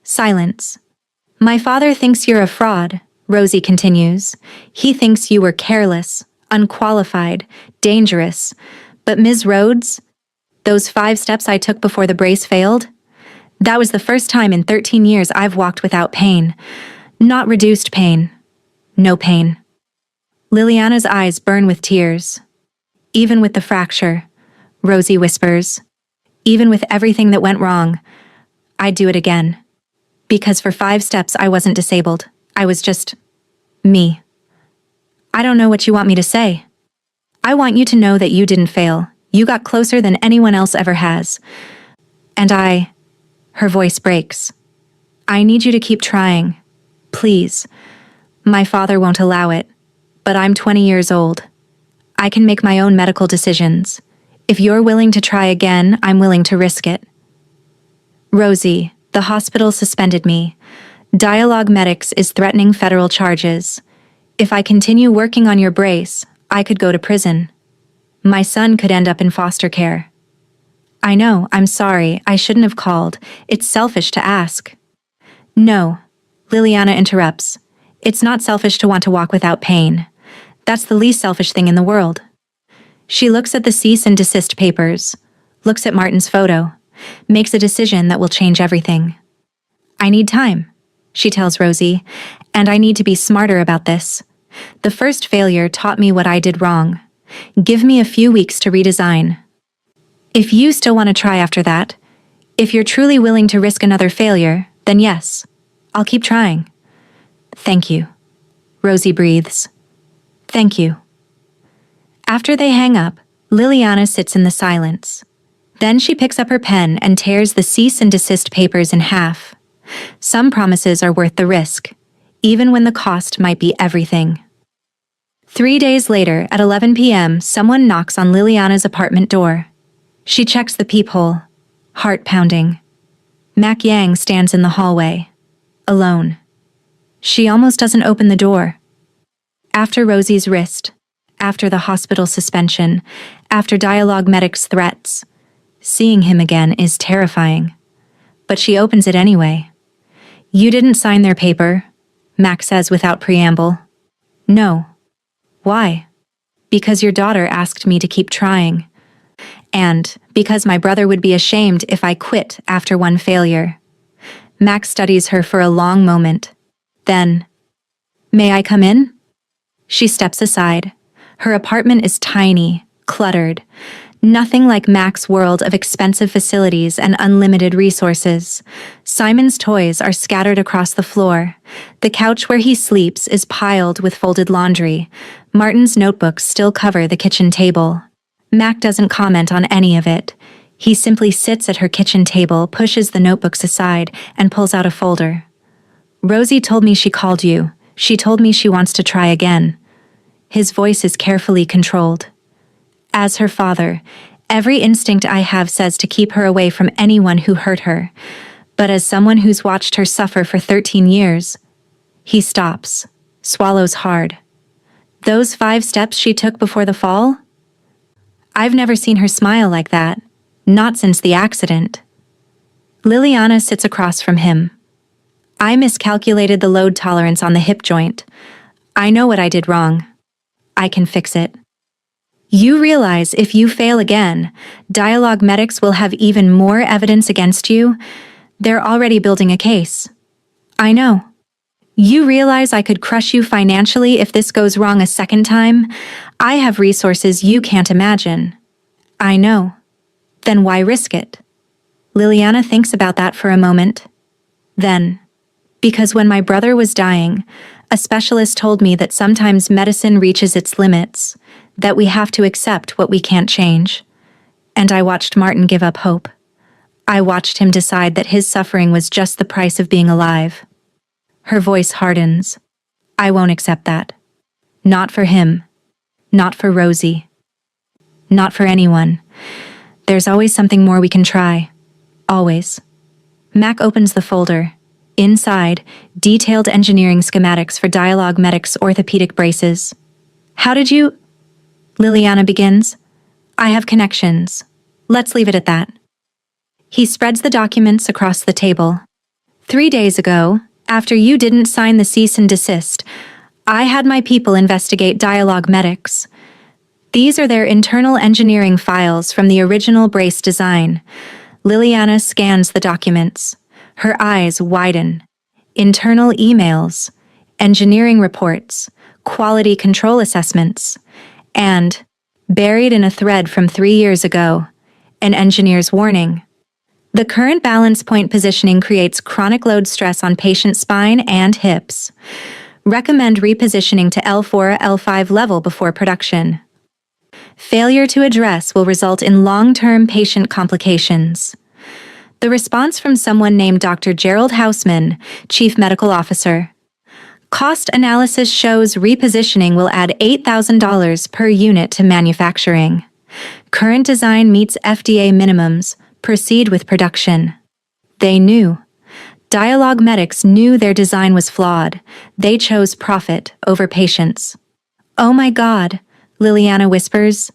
Silence. My father thinks you're a fraud, Rosie continues. He thinks you were careless, unqualified, dangerous. But Ms. Rhodes, those 5 steps I took before the brace failed, that was the first time in 13 years I've walked without pain. Not reduced pain. No pain. Liliana's eyes burn with tears. Even with the fracture, Rosie whispers, even with everything that went wrong, I'd do it again. Because for 5 steps I wasn't disabled. I was just me. I don't know what you want me to say. I want you to know that you didn't fail. You got closer than anyone else ever has. And her voice breaks. I need you to keep trying. Please. My father won't allow it, but I'm 20 years old. I can make my own medical decisions. If you're willing to try again, I'm willing to risk it. Rosie, the hospital suspended me. Dialogue Medics is threatening federal charges. If I continue working on your brace, I could go to prison. My son could end up in foster care. I know, I'm sorry, I shouldn't have called. It's selfish to ask. No, Liliana interrupts. It's not selfish to want to walk without pain. That's the least selfish thing in the world. She looks at the cease and desist papers, looks at Martin's photo, makes a decision that will change everything. I need time, she tells Rosie, and I need to be smarter about this. The first failure taught me what I did wrong. Give me a few weeks to redesign. If you still want to try after that, if you're truly willing to risk another failure, then yes, I'll keep trying. Thank you, Rosie breathes. Thank you. After they hang up, Liliana sits in the silence. Then she picks up her pen and tears the cease and desist papers in half. Some promises are worth the risk, even when the cost might be everything. 3 days later, at 11 p.m., someone knocks on Liliana's apartment door. She checks the peephole, heart pounding. Mac Yang stands in the hallway, alone. She almost doesn't open the door. After Rosie's wrist, after the hospital suspension, after Dialogue Medic's threats, seeing him again is terrifying. But she opens it anyway. You didn't sign their paper. Max says without preamble. No. Why? Because your daughter asked me to keep trying. And because my brother would be ashamed if I quit after one failure. Max studies her for a long moment. Then, may I come in? She steps aside. Her apartment is tiny, cluttered. Nothing like Mac's world of expensive facilities and unlimited resources. Simon's toys are scattered across the floor. The couch where he sleeps is piled with folded laundry. Martin's notebooks still cover the kitchen table. Mac doesn't comment on any of it. He simply sits at her kitchen table, pushes the notebooks aside, and pulls out a folder. Rosie told me she called you. She told me she wants to try again. His voice is carefully controlled. As her father, every instinct I have says to keep her away from anyone who hurt her. But as someone who's watched her suffer for 13 years, he stops, swallows hard. Those 5 steps she took before the fall? I've never seen her smile like that, not since the accident. Liliana sits across from him. I miscalculated the load tolerance on the hip joint. I know what I did wrong. I can fix it. You realize if you fail again, Dialogue Medics will have even more evidence against you? They're already building a case. I know. You realize I could crush you financially if this goes wrong a second time? I have resources you can't imagine. I know. Then why risk it? Liliana thinks about that for a moment. Then, because when my brother was dying, a specialist told me that sometimes medicine reaches its limits, that we have to accept what we can't change. And I watched Martin give up hope. I watched him decide that his suffering was just the price of being alive. Her voice hardens. I won't accept that. Not for him. Not for Rosie. Not for anyone. There's always something more we can try. Always. Mac opens the folder. Inside, detailed engineering schematics for Dialogue Medics orthopedic braces. How did you... Liliana begins. I have connections. Let's leave it at that. He spreads the documents across the table. 3 days ago, after you didn't sign the cease and desist, I had my people investigate Dialogue Medics. These are their internal engineering files from the original brace design. Liliana scans the documents. Her eyes widen. Internal emails, engineering reports, quality control assessments, and, buried in a thread from 3 years ago, an engineer's warning. The current balance point positioning creates chronic load stress on patient spine and hips. Recommend repositioning to L4, L5 level before production. Failure to address will result in long-term patient complications. The response from someone named Dr. Gerald Hausman, Chief Medical Officer. Cost analysis shows repositioning will add $8,000 per unit to manufacturing. Current design meets FDA minimums. Proceed with production. They knew. Dialogue Medics knew their design was flawed. They chose profit over patients. Oh my God, Liliana whispers.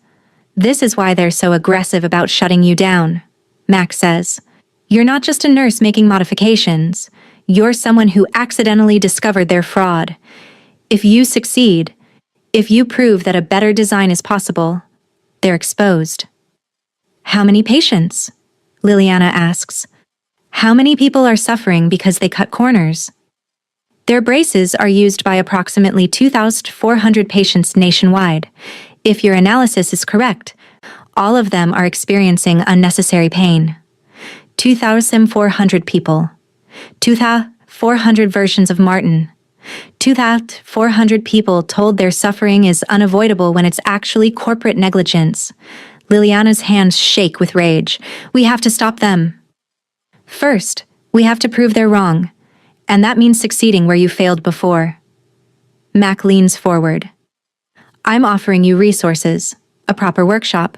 This is why they're so aggressive about shutting you down. Max says. You're not just a nurse making modifications. You're someone who accidentally discovered their fraud. If you succeed, if you prove that a better design is possible, they're exposed. How many patients? Liliana asks. How many people are suffering because they cut corners? Their braces are used by approximately 2,400 patients nationwide. If your analysis is correct, all of them are experiencing unnecessary pain. 2,400 people. 2,400 versions of Martin. 2,400 people told their suffering is unavoidable when it's actually corporate negligence. Liliana's hands shake with rage. We have to stop them. First, we have to prove they're wrong, and that means succeeding where you failed before. Mac leans forward. I'm offering you resources, a proper workshop,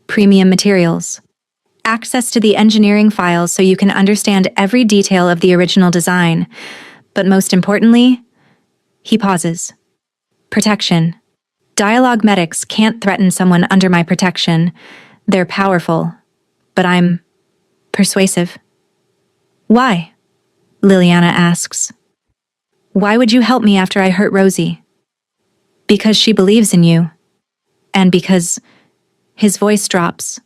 premium materials, access to the engineering files so you can understand every detail of the original design. But most importantly, he pauses. Protection. Dialogue Medics can't threaten someone under my protection. They're powerful, but I'm persuasive. Why? Liliana asks. Why would you help me after I hurt Rosie? Because she believes in you. And because... His voice drops.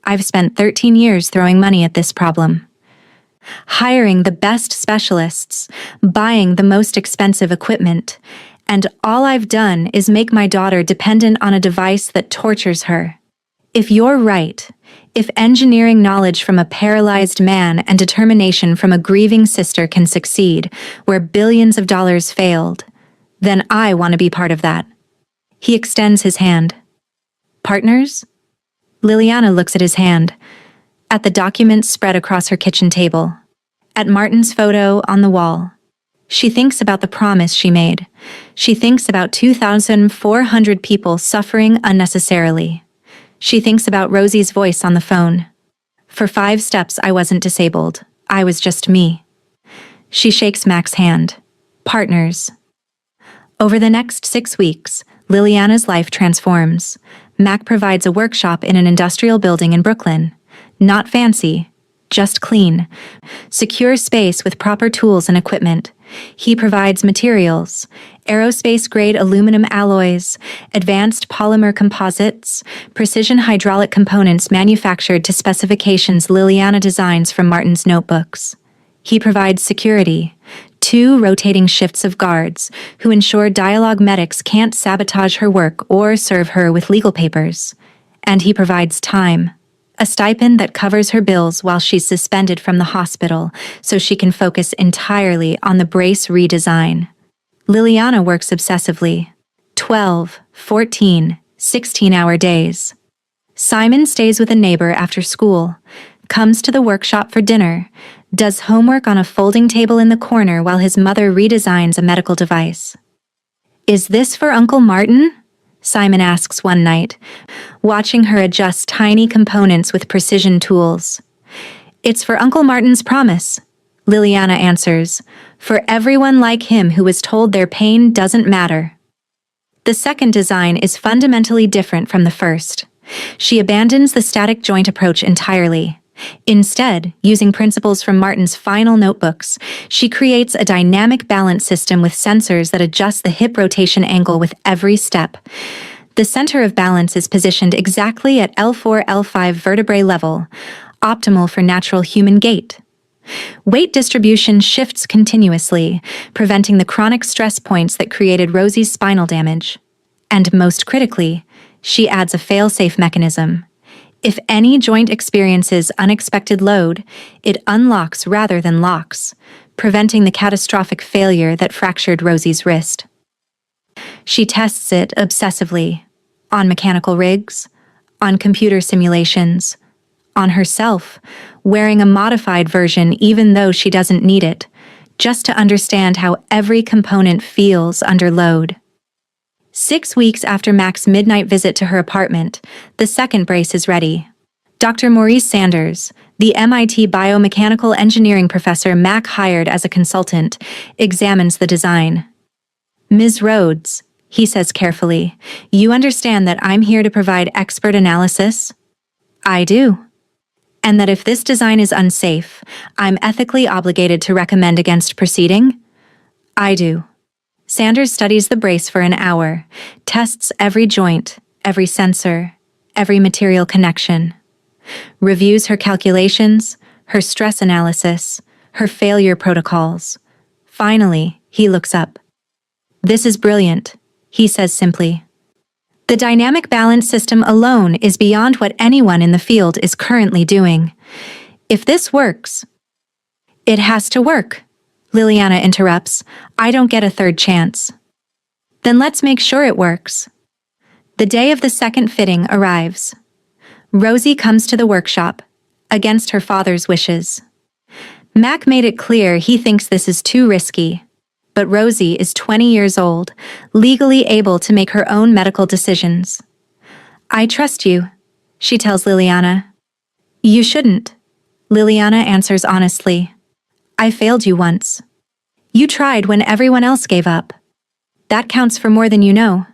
I've spent 13 years throwing money at this problem. Hiring the best specialists, buying the most expensive equipment, and all I've done is make my daughter dependent on a device that tortures her. If you're right, if engineering knowledge from a paralyzed man and determination from a grieving sister can succeed where billions of dollars failed, then I want to be part of that. He extends his hand. Partners? Liliana looks at his hand, at the documents spread across her kitchen table, at Martin's photo on the wall. She thinks about the promise she made. She thinks about 2,400 people suffering unnecessarily. She thinks about Rosie's voice on the phone. For 5 steps, I wasn't disabled. I was just me. She shakes Mac's hand. Partners. Over the next 6 weeks, Liliana's life transforms. Mac provides a workshop in an industrial building in Brooklyn. Not fancy, just clean. Secure space with proper tools and equipment. He provides materials, aerospace-grade aluminum alloys, advanced polymer composites, precision hydraulic components manufactured to specifications Liliana designs from Martin's notebooks. He provides security, 2 rotating shifts of guards who ensure dialogue medics can't sabotage her work or serve her with legal papers. And he provides time. A stipend that covers her bills while she's suspended from the hospital so she can focus entirely on the brace redesign. Liliana works obsessively. 12, 14, 16-hour days. Simon stays with a neighbor after school, comes to the workshop for dinner, does homework on a folding table in the corner while his mother redesigns a medical device. Is this for Uncle Martin? Simon asks one night, watching her adjust tiny components with precision tools. It's for Uncle Martin's promise, Liliana answers, for everyone like him who was told their pain doesn't matter. The second design is fundamentally different from the first. She abandons the static joint approach entirely. Instead, using principles from Martin's final notebooks, she creates a dynamic balance system with sensors that adjust the hip rotation angle with every step. The center of balance is positioned exactly at L4-L5 vertebrae level, optimal for natural human gait. Weight distribution shifts continuously, preventing the chronic stress points that created Rosie's spinal damage. And most critically, she adds a fail-safe mechanism. If any joint experiences unexpected load, it unlocks rather than locks, preventing the catastrophic failure that fractured Rosie's wrist. She tests it obsessively, on mechanical rigs, on computer simulations, on herself, wearing a modified version even though she doesn't need it, just to understand how every component feels under load. 6 weeks after Mac's midnight visit to her apartment, the second brace is ready. Dr. Maurice Sanders, the MIT biomechanical engineering professor Mac hired as a consultant, examines the design. Ms. Rhodes, he says carefully, you understand that I'm here to provide expert analysis? I do. And that if this design is unsafe, I'm ethically obligated to recommend against proceeding? I do. Sanders studies the brace for an hour, tests every joint, every sensor, every material connection, reviews her calculations, her stress analysis, her failure protocols. Finally, he looks up. This is brilliant, he says simply. The dynamic balance system alone is beyond what anyone in the field is currently doing. If this works, it has to work. Liliana interrupts. I don't get a third chance. Then let's make sure it works. The day of the second fitting arrives. Rosie comes to the workshop, against her father's wishes. Mac made it clear he thinks this is too risky. But Rosie is 20 years old, legally able to make her own medical decisions. I trust you, she tells Liliana. You shouldn't, Liliana answers honestly. I failed you once. You tried when everyone else gave up. That counts for more than you know.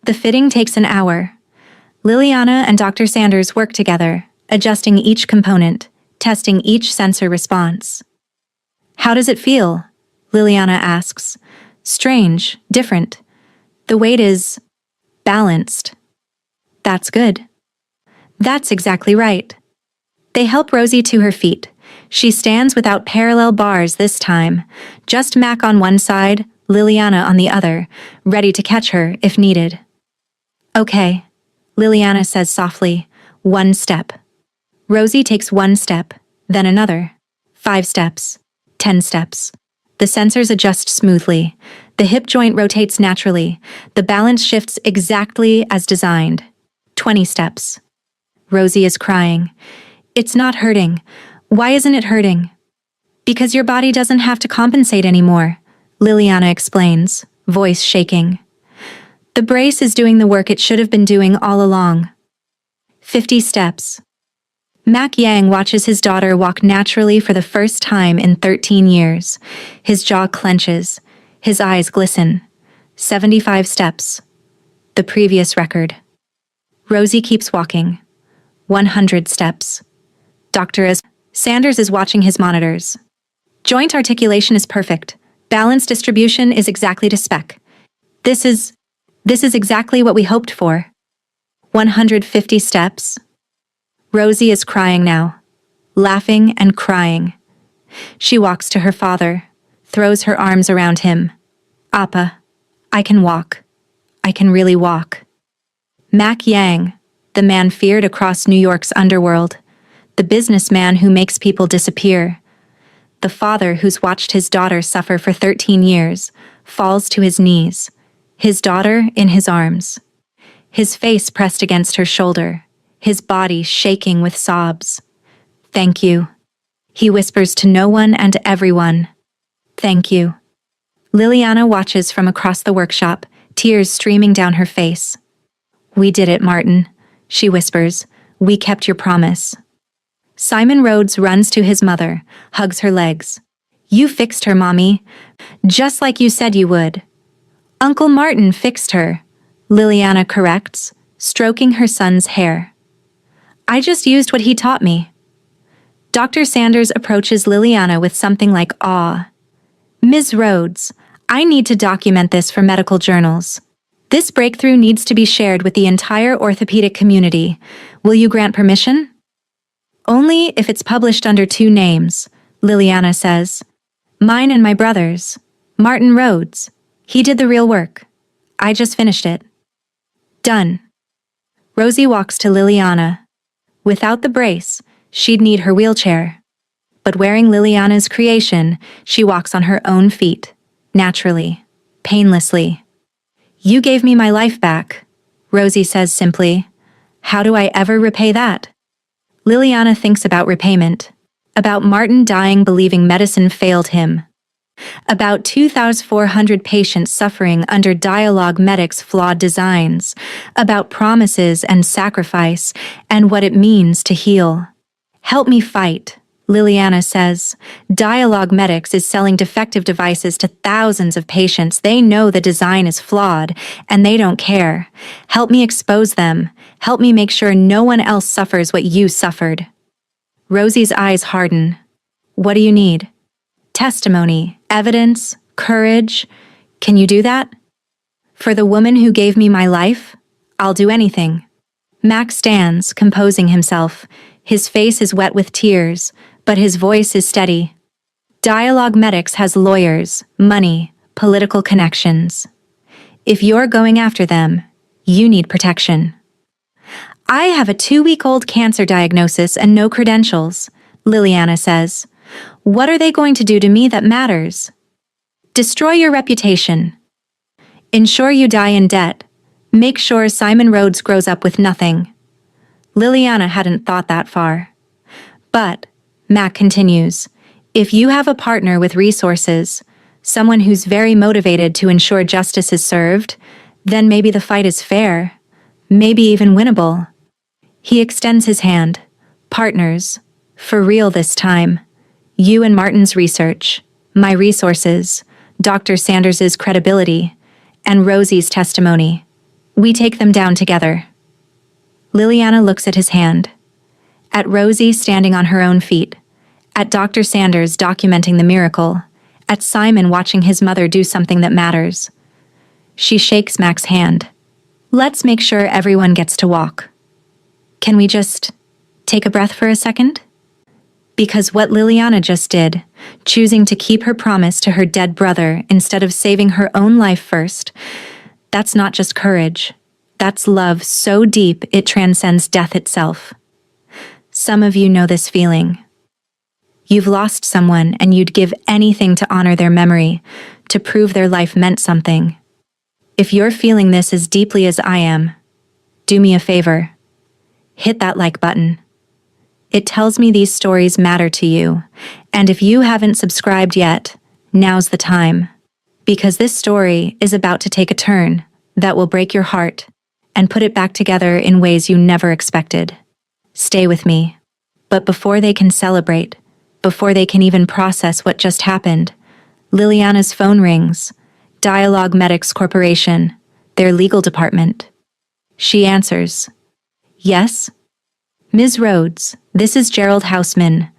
The fitting takes an hour. Liliana and Dr. Sanders work together, adjusting each component, testing each sensor response. How does it feel? Liliana asks. Strange, different. The weight is balanced. That's good. That's exactly right. They help Rosie to her feet. She stands without parallel bars this time, just Mac on one side, Liliana on the other, ready to catch her if needed. Okay, Liliana says softly, 1 step. Rosie takes 1 step, then another. 5 steps. 10 steps. The sensors adjust smoothly. The hip joint rotates naturally. The balance shifts exactly as designed. 20 steps. Rosie is crying. It's not hurting. Why isn't it hurting? Because your body doesn't have to compensate anymore, Liliana explains, voice shaking. The brace is doing the work it should have been doing all along. 50 steps. Mac Yang watches his daughter walk naturally for the first time in 13 years. His jaw clenches. His eyes glisten. 75 steps. The previous record. Rosie keeps walking. 100 steps. Sanders is watching his monitors. Joint articulation is perfect. Balance distribution is exactly to spec. This is exactly what we hoped for. 150 steps. Rosie is crying now, laughing and crying. She walks to her father, throws her arms around him. Appa, I can walk. I can really walk. Mac Yang, the man feared across New York's underworld, the businessman who makes people disappear, the father who's watched his daughter suffer for 13 years, falls to his knees, his daughter in his arms, his face pressed against her shoulder, his body shaking with sobs. Thank you. He whispers to no one and everyone. Thank you. Liliana watches from across the workshop, tears streaming down her face. We did it, Martin, she whispers. We kept your promise. Simon Rhodes runs to his mother, hugs her legs. You fixed her, Mommy. Just like you said you would. Uncle Martin fixed her, Liliana corrects, stroking her son's hair. I just used what he taught me. Dr. Sanders approaches Liliana with something like awe. Ms. Rhodes, I need to document this for medical journals. This breakthrough needs to be shared with the entire orthopedic community. Will you grant permission? Only if it's published under 2 names, Liliana says. Mine and my brother's. Martin Rhodes. He did the real work. I just finished it. Done. Rosie walks to Liliana. Without the brace, she'd need her wheelchair. But wearing Liliana's creation, she walks on her own feet, naturally, painlessly. You gave me my life back, Rosie says simply. How do I ever repay that? Liliana thinks about repayment, about Martin dying believing medicine failed him, about 2,400 patients suffering under Dialogue Medic's flawed designs, about promises and sacrifice, and what it means to heal. Help me fight, Liliana says. Dialogue Medics is selling defective devices to thousands of patients. They know the design is flawed, and they don't care. Help me expose them. Help me make sure no one else suffers what you suffered. Rosie's eyes harden. What do you need? Testimony, evidence, courage. Can you do that? For the woman who gave me my life, I'll do anything. Max stands, composing himself. His face is wet with tears, but his voice is steady. Dialogue Medics has lawyers, money, political connections. If you're going after them, you need protection. I have a 2-week-old cancer diagnosis and no credentials, Liliana says. What are they going to do to me that matters? Destroy your reputation. Ensure you die in debt. Make sure Simon Rhodes grows up with nothing. Liliana hadn't thought that far. But, Mac continues, if you have a partner with resources, someone who's very motivated to ensure justice is served, then maybe the fight is fair, maybe even winnable. He extends his hand. Partners. For real this time. You and Martin's research, my resources, Dr. Sanders's credibility, and Rosie's testimony. We take them down together. Liliana looks at his hand. At Rosie standing on her own feet. At Dr. Sanders documenting the miracle. at Simon watching his mother do something that matters. She shakes Mac's hand. Let's make sure everyone gets to walk. Can we just take a breath for a second? Because what Liliana just did, choosing to keep her promise to her dead brother instead of saving her own life first, that's not just courage. That's love so deep it transcends death itself. Some of you know this feeling. You've lost someone and you'd give anything to honor their memory, to prove their life meant something. If you're feeling this as deeply as I am, do me a favor. Hit that like button. It tells me these stories matter to you, and if you haven't subscribed yet, now's the time. Because this story is about to take a turn that will break your heart and put it back together in ways you never expected. Stay with me. But before they can celebrate, before they can even process what just happened, Liliana's phone rings. Dialogue Medics Corporation, their legal department. She answers. Yes? Ms. Rhodes, this is Gerald Houseman,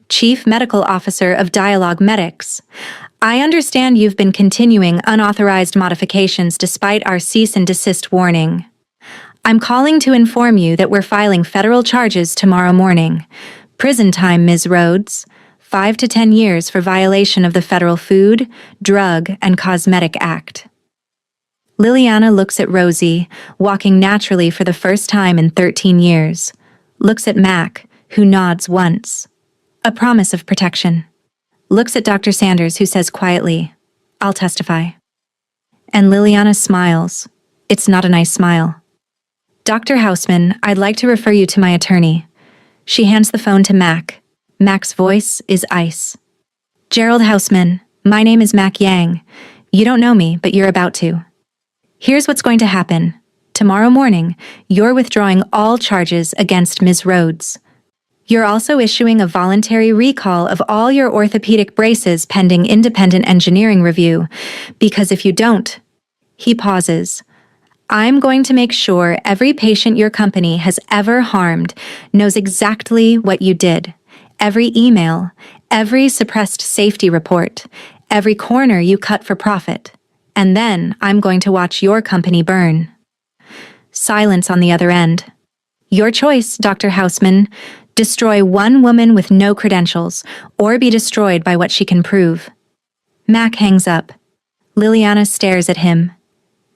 Chief Medical Officer of Dialogue Medics. I understand you've been continuing unauthorized modifications despite our cease and desist warning. I'm calling to inform you that we're filing federal charges tomorrow morning. Prison time, Ms. Rhodes. 5 to 10 years for violation of the Federal Food, Drug, and Cosmetic Act. Liliana looks at Rosie, walking naturally for the first time in 13 years. Looks at Mac, who nods once. A promise of protection. Looks at Dr. Sanders, who says quietly, I'll testify. And Liliana smiles. It's not a nice smile. Dr. Houseman, I'd like to refer you to my attorney. She hands the phone to Mac. Mac's voice is ice. Gerald Houseman, my name is Mac Yang. You don't know me, but you're about to. Here's what's going to happen. Tomorrow morning, you're withdrawing all charges against Ms. Rhodes. You're also issuing a voluntary recall of all your orthopedic braces pending independent engineering review, because if you don't, he pauses. I'm going to make sure every patient your company has ever harmed knows exactly what you did. Every email, every suppressed safety report, every corner you cut for profit. And then I'm going to watch your company burn. Silence on the other end. Your choice, Dr. Houseman. Destroy one woman with no credentials, or be destroyed by what she can prove. Mac hangs up. Liliana stares at him.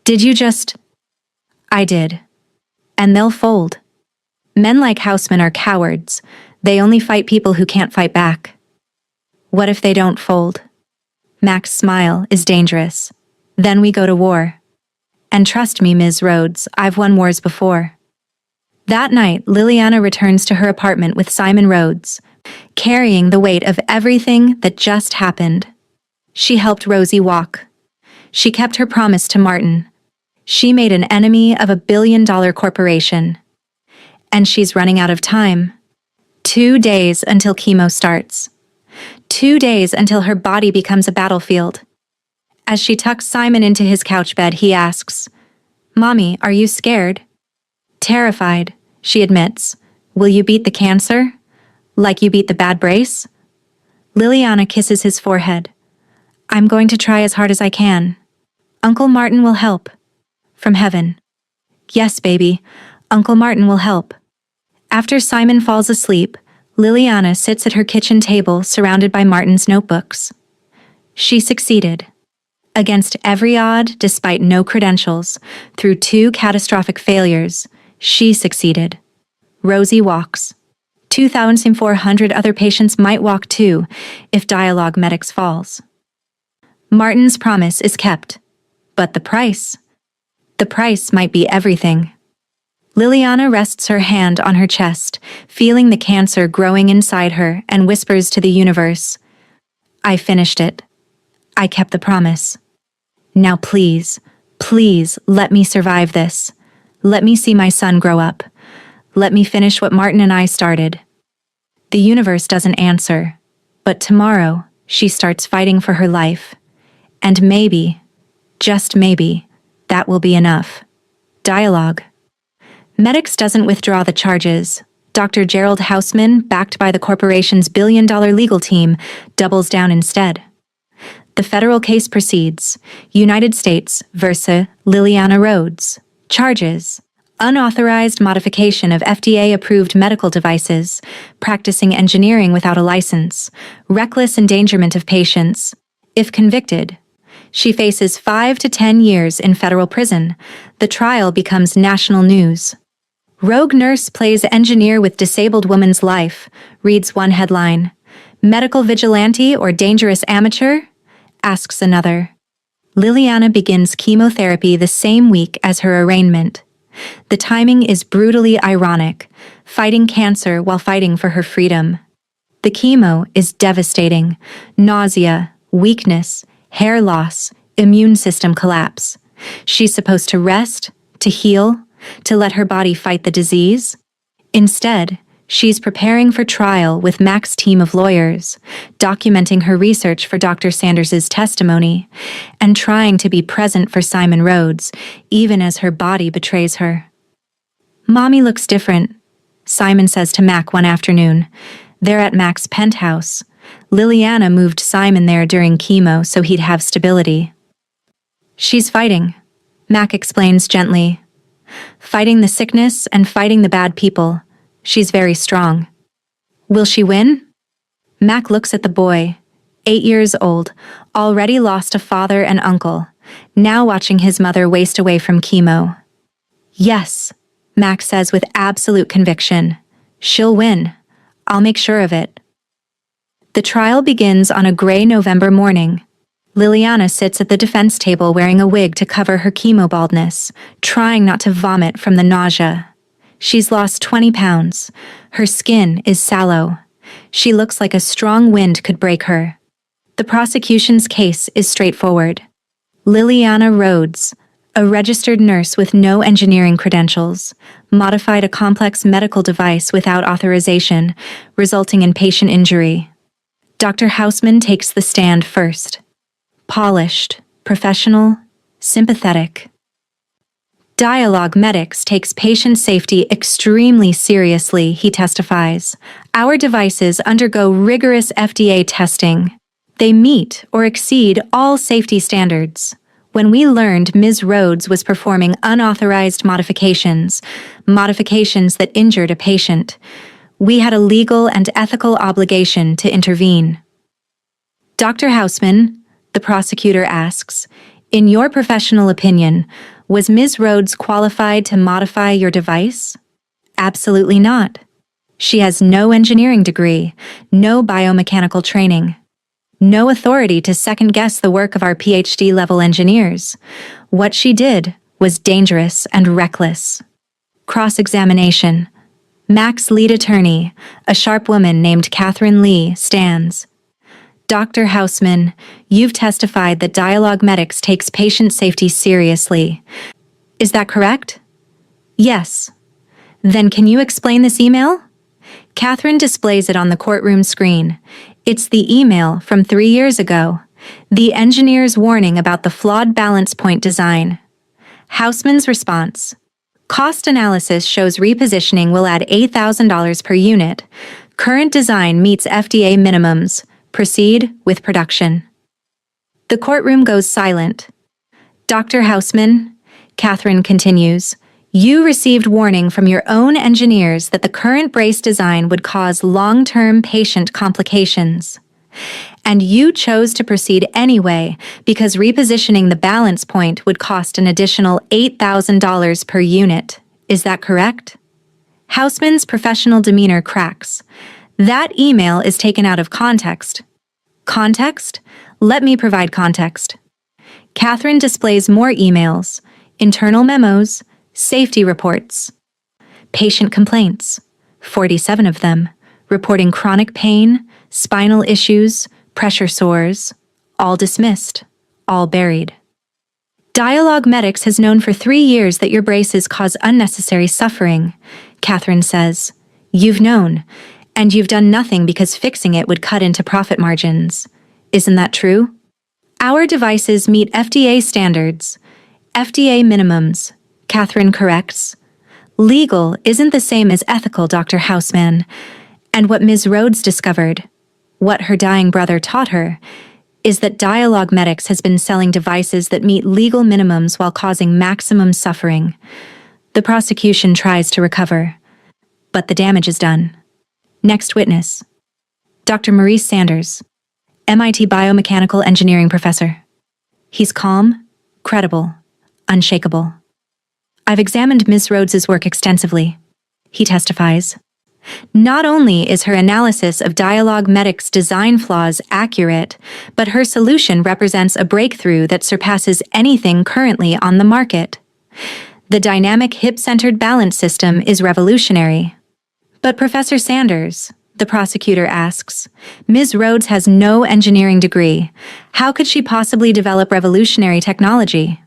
Did you just... I did. And they'll fold. Men like Houseman are cowards. They only fight people who can't fight back. What if they don't fold? Mac's smile is dangerous. Then we go to war. And trust me, Ms. Rhodes, I've won wars before. That night, Liliana returns to her apartment with Simon Rhodes, carrying the weight of everything that just happened. She helped Rosie walk. She kept her promise to Martin. She made an enemy of $1 billion corporation. And she's running out of time. 2 days until chemo starts. 2 days until her body becomes a battlefield. As she tucks Simon into his couch bed, he asks, Mommy, are you scared? Terrified, she admits. Will you beat the cancer? Like you beat the bad brace? Liliana kisses his forehead. I'm going to try as hard as I can. Uncle Martin will help. From heaven. Yes, baby, Uncle Martin will help. After Simon falls asleep, Liliana sits at her kitchen table surrounded by Martin's notebooks. She succeeded. Against every odd, despite no credentials, through 2 catastrophic failures, she succeeded. Rosie walks. 2,400 other patients might walk too, if Dialogue Medics falls. Martin's promise is kept. But the price? The price might be everything. Liliana rests her hand on her chest, feeling the cancer growing inside her, and whispers to the universe, I finished it. I kept the promise. Now please, please let me survive this. Let me see my son grow up. Let me finish what Martin and I started. The universe doesn't answer, but tomorrow she starts fighting for her life. And maybe, just maybe, that will be enough. Dialogue. Medics doesn't withdraw the charges. Dr. Gerald Houseman, backed by the corporation's $1 billion legal team, doubles down instead. The federal case proceeds. United States versus Liliana Rhodes. Charges: unauthorized modification of FDA-approved medical devices, practicing engineering without a license, reckless endangerment of patients. If convicted, she faces 5 to 10 years in federal prison. The trial becomes national news. Rogue nurse plays engineer with disabled woman's life, reads one headline. Medical vigilante or dangerous amateur? Asks another. Liliana begins chemotherapy the same week as her arraignment. The timing is brutally ironic, fighting cancer while fighting for her freedom. The chemo is devastating: nausea, weakness, hair loss, immune system collapse. She's supposed to rest, to heal, to let her body fight the disease. Instead, she's preparing for trial with Mac's team of lawyers, documenting her research for Dr. Sanders's testimony, and trying to be present for Simon Rhodes, even as her body betrays her. Mommy looks different, Simon says to Mac one afternoon. They're at Mac's penthouse. Liliana moved Simon there during chemo so he'd have stability. She's fighting, Mac explains gently. Fighting the sickness and fighting the bad people. She's very strong. Will she win? Mac looks at the boy, 8 years old, already lost a father and uncle, now watching his mother waste away from chemo. Yes, Mac says with absolute conviction. She'll win. I'll make sure of it. The trial begins on a gray November morning. Liliana sits at the defense table wearing a wig to cover her chemo baldness, trying not to vomit from the nausea. She's lost 20 pounds. Her skin is sallow. She looks like a strong wind could break her. The prosecution's case is straightforward. Liliana Rhodes, a registered nurse with no engineering credentials, modified a complex medical device without authorization, resulting in patient injury. Dr. Hausman takes the stand first. Polished, professional, sympathetic. Dialogue Medics takes patient safety extremely seriously, he testifies. Our devices undergo rigorous FDA testing. They meet or exceed all safety standards. When we learned Ms. Rhodes was performing unauthorized modifications that injured a patient, we had a legal and ethical obligation to intervene. Dr. Hausman, the prosecutor asks, in your professional opinion, was Ms. Rhodes qualified to modify your device? Absolutely not. She has no engineering degree, no biomechanical training, no authority to second-guess the work of our PhD-level engineers. What she did was dangerous and reckless. Cross-examination. Mac's lead attorney, a sharp woman named Catherine Lee, stands. Dr. Hausman, you've testified that Dialogue Medics takes patient safety seriously. Is that correct? Yes. Then can you explain this email? Catherine displays it on the courtroom screen. It's the email from 3 years ago. The engineer's warning about the flawed balance point design. Hausman's response. Cost analysis shows repositioning will add $8,000 per unit. Current design meets FDA minimums. Proceed with production. The courtroom goes silent. Dr. Hausman, Catherine continues, you received warning from your own engineers that the current brace design would cause long-term patient complications. And you chose to proceed anyway because repositioning the balance point would cost an additional $8,000 per unit. Is that correct? Hausman's professional demeanor cracks. That email is taken out of context. Context? Let me provide context. Catherine displays more emails, internal memos, safety reports, patient complaints, 47 of them, reporting chronic pain, spinal issues, pressure sores, all dismissed, all buried. Dialogue Medics has known for 3 years that your braces cause unnecessary suffering, Catherine says. You've known, and you've done nothing because fixing it would cut into profit margins. Isn't that true? Our devices meet FDA standards, FDA minimums, Catherine corrects. Legal isn't the same as ethical, Dr. Hausman. And what Ms. Rhodes discovered, what her dying brother taught her, is that Dialogue Medics has been selling devices that meet legal minimums while causing maximum suffering. The prosecution tries to recover, but the damage is done. Next witness. Dr. Maurice Sanders, MIT biomechanical engineering professor. He's calm, credible, unshakable. I've examined Ms. Rhodes's work extensively. He testifies. Not only is her analysis of Dialogue Medics' design flaws accurate, but her solution represents a breakthrough that surpasses anything currently on the market. The dynamic hip-centered balance system is revolutionary. But Professor Sanders, the prosecutor asks, Ms. Rhodes has no engineering degree. How could she possibly develop revolutionary technology?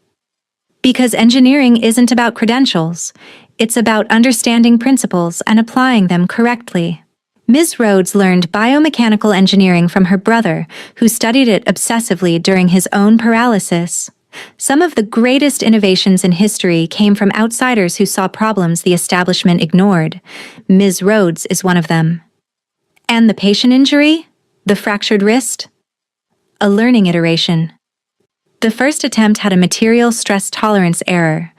Because engineering isn't about credentials. It's about understanding principles and applying them correctly. Ms. Rhodes learned biomechanical engineering from her brother, who studied it obsessively during his own paralysis. Some of the greatest innovations in history came from outsiders who saw problems the establishment ignored. Ms. Rhodes is one of them. And the patient injury? The fractured wrist? A learning iteration. The first attempt had a material stress tolerance error.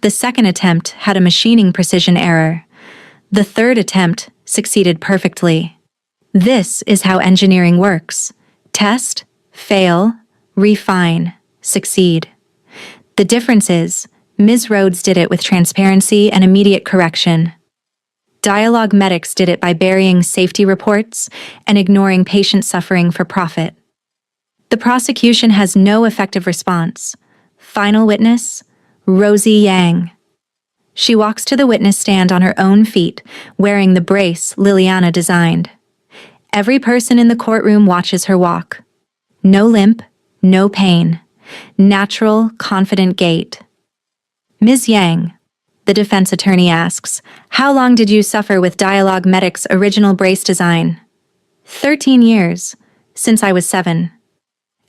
The second attempt had a machining precision error. The third attempt succeeded perfectly. This is how engineering works. Test, fail, refine, succeed. The difference is, Ms. Rhodes did it with transparency and immediate correction. Dialogue Medics did it by burying safety reports and ignoring patient suffering for profit. The prosecution has no effective response. Final witness, Rosie Yang. She walks to the witness stand on her own feet, wearing the brace Liliana designed. Every person in the courtroom watches her walk. No limp, no pain. Natural, confident gait. Ms. Yang, the defense attorney asks, how long did you suffer with Dialogue Medics' original brace design? 13 years, since I was 7.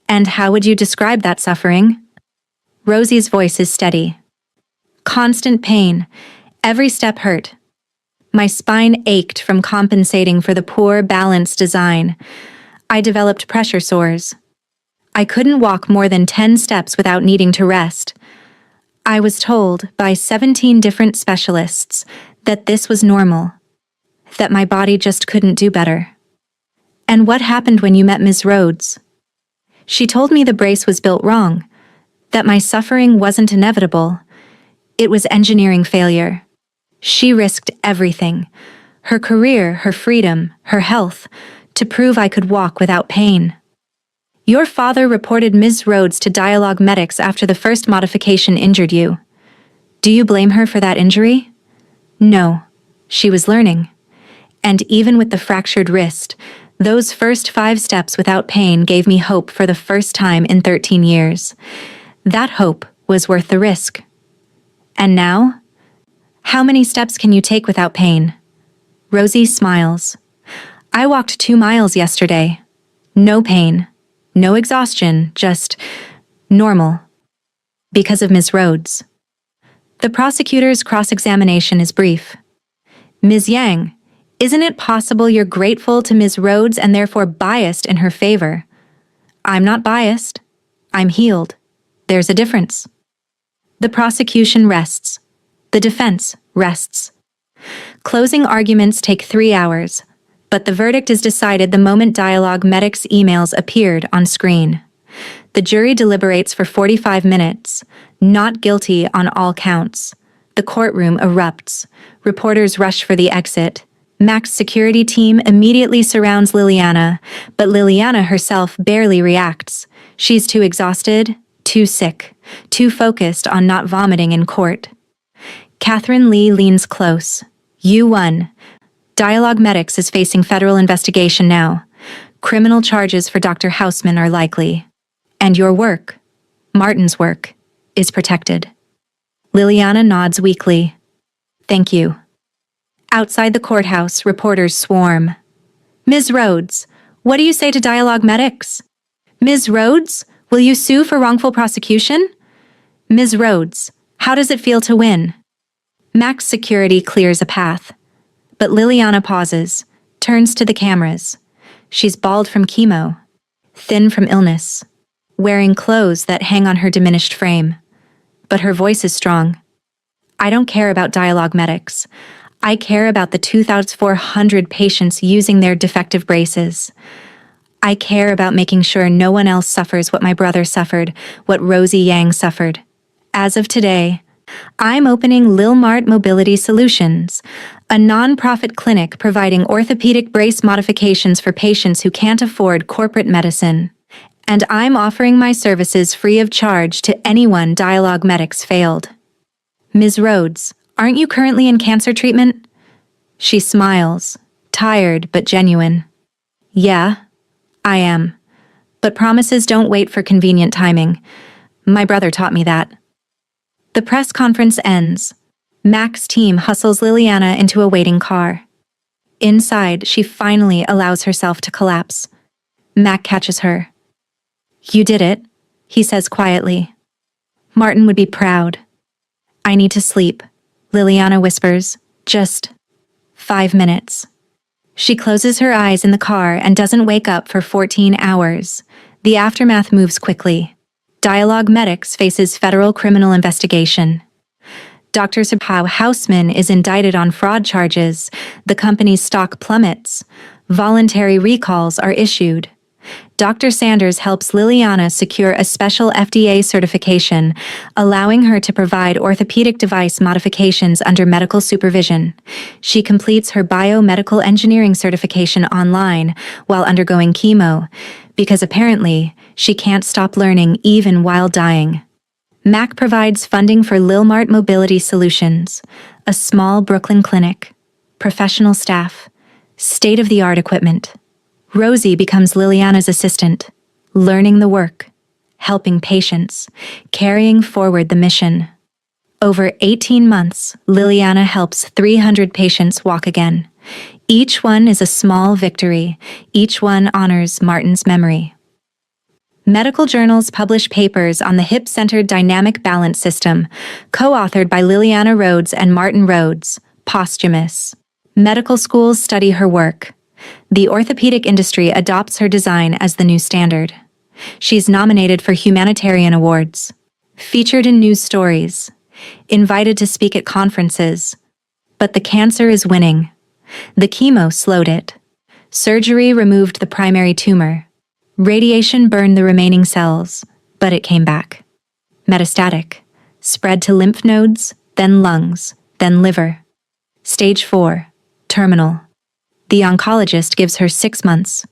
And how would you describe that suffering? Rosie's voice is steady. Constant pain. Every step hurt. My spine ached from compensating for the poor balance design. I developed pressure sores. I couldn't walk more than 10 steps without needing to rest. I was told by 17 different specialists that this was normal, that my body just couldn't do better. And what happened when you met Ms. Rhodes? She told me the brace was built wrong, that my suffering wasn't inevitable. It was engineering failure. She risked everything, her career, her freedom, her health, to prove I could walk without pain. Your father reported Ms. Rhodes to Dialogue Medics after the first modification injured you. Do you blame her for that injury? No, she was learning. And even with the fractured wrist, those first 5 steps without pain gave me hope for the first time in 13 years. That hope was worth the risk. And now? How many steps can you take without pain? Rosie smiles. I walked 2 miles yesterday. No pain. No exhaustion, just normal. Because of Ms. Rhodes. The prosecutor's cross-examination is brief. Ms. Yang, isn't it possible you're grateful to Ms. Rhodes and therefore biased in her favor? I'm not biased. I'm healed. There's a difference. The prosecution rests. The defense rests. Closing arguments take 3 hours. But the verdict is decided the moment Dialogue Medics' emails appeared on screen. The jury deliberates for 45 minutes, not guilty on all counts. The courtroom erupts. Reporters rush for the exit. Mac's security team immediately surrounds Liliana, but Liliana herself barely reacts. She's too exhausted, too sick, too focused on not vomiting in court. Catherine Lee leans close. You won. Dialogue Medics is facing federal investigation now. Criminal charges for Dr. Hausman are likely. And your work, Martin's work, is protected. Liliana nods weakly. Thank you. Outside the courthouse, reporters swarm. Ms. Rhodes, what do you say to Dialogue Medics? Ms. Rhodes, will you sue for wrongful prosecution? Ms. Rhodes, how does it feel to win? Mac's security clears a path. But Liliana pauses, turns to the cameras. She's bald from chemo. thin from illness, wearing clothes that hang on her diminished frame. But her voice is strong. I don't care about dialogue medics. I care about the 2,400 patients using their defective braces. I care about making sure no one else suffers what my brother suffered, what Rosie Yang suffered. As of today, I'm opening Lil Mart Mobility Solutions, a non-profit clinic providing orthopedic brace modifications for patients who can't afford corporate medicine. And I'm offering my services free of charge to anyone Dialogue Medics failed. Ms. Rhodes, aren't you currently in cancer treatment? She smiles, tired but genuine. Yeah, I am. But promises don't wait for convenient timing. My brother taught me that. The press conference ends. Mac's team hustles Liliana into a waiting car. Inside, she finally allows herself to collapse. Mac catches her. You did it, he says quietly. Martin would be proud. I need to sleep, Liliana whispers. Just 5 minutes. She closes her eyes in the car and doesn't wake up for 14 hours. The aftermath moves quickly. Dialogue Medics faces federal criminal investigation. Dr. Sabha Houseman is indicted on fraud charges. The company's stock plummets. Voluntary recalls are issued. Dr. Sanders helps Liliana secure a special FDA certification, allowing her to provide orthopedic device modifications under medical supervision. She completes her biomedical engineering certification online while undergoing chemo, because apparently she can't stop learning even while dying. Mac provides funding for Lil Mart Mobility Solutions, a small Brooklyn clinic, professional staff, state-of-the-art equipment. Rosie becomes Liliana's assistant, learning the work, helping patients, carrying forward the mission. Over 18 months, Liliana helps 300 patients walk again. Each one is a small victory. Each one honors Martin's memory. Medical journals publish papers on the hip-centered dynamic balance system, co-authored by Liliana Rhodes and Martin Rhodes, posthumous. Medical schools study her work. The orthopedic industry adopts her design as the new standard. She's nominated for humanitarian awards, featured in news stories, invited to speak at conferences. But the cancer is winning. The chemo slowed it. Surgery removed the primary tumor. Radiation burned the remaining cells, but it came back. Metastatic, spread to lymph nodes, then lungs, then liver. Stage 4, terminal. The oncologist gives her 6 months,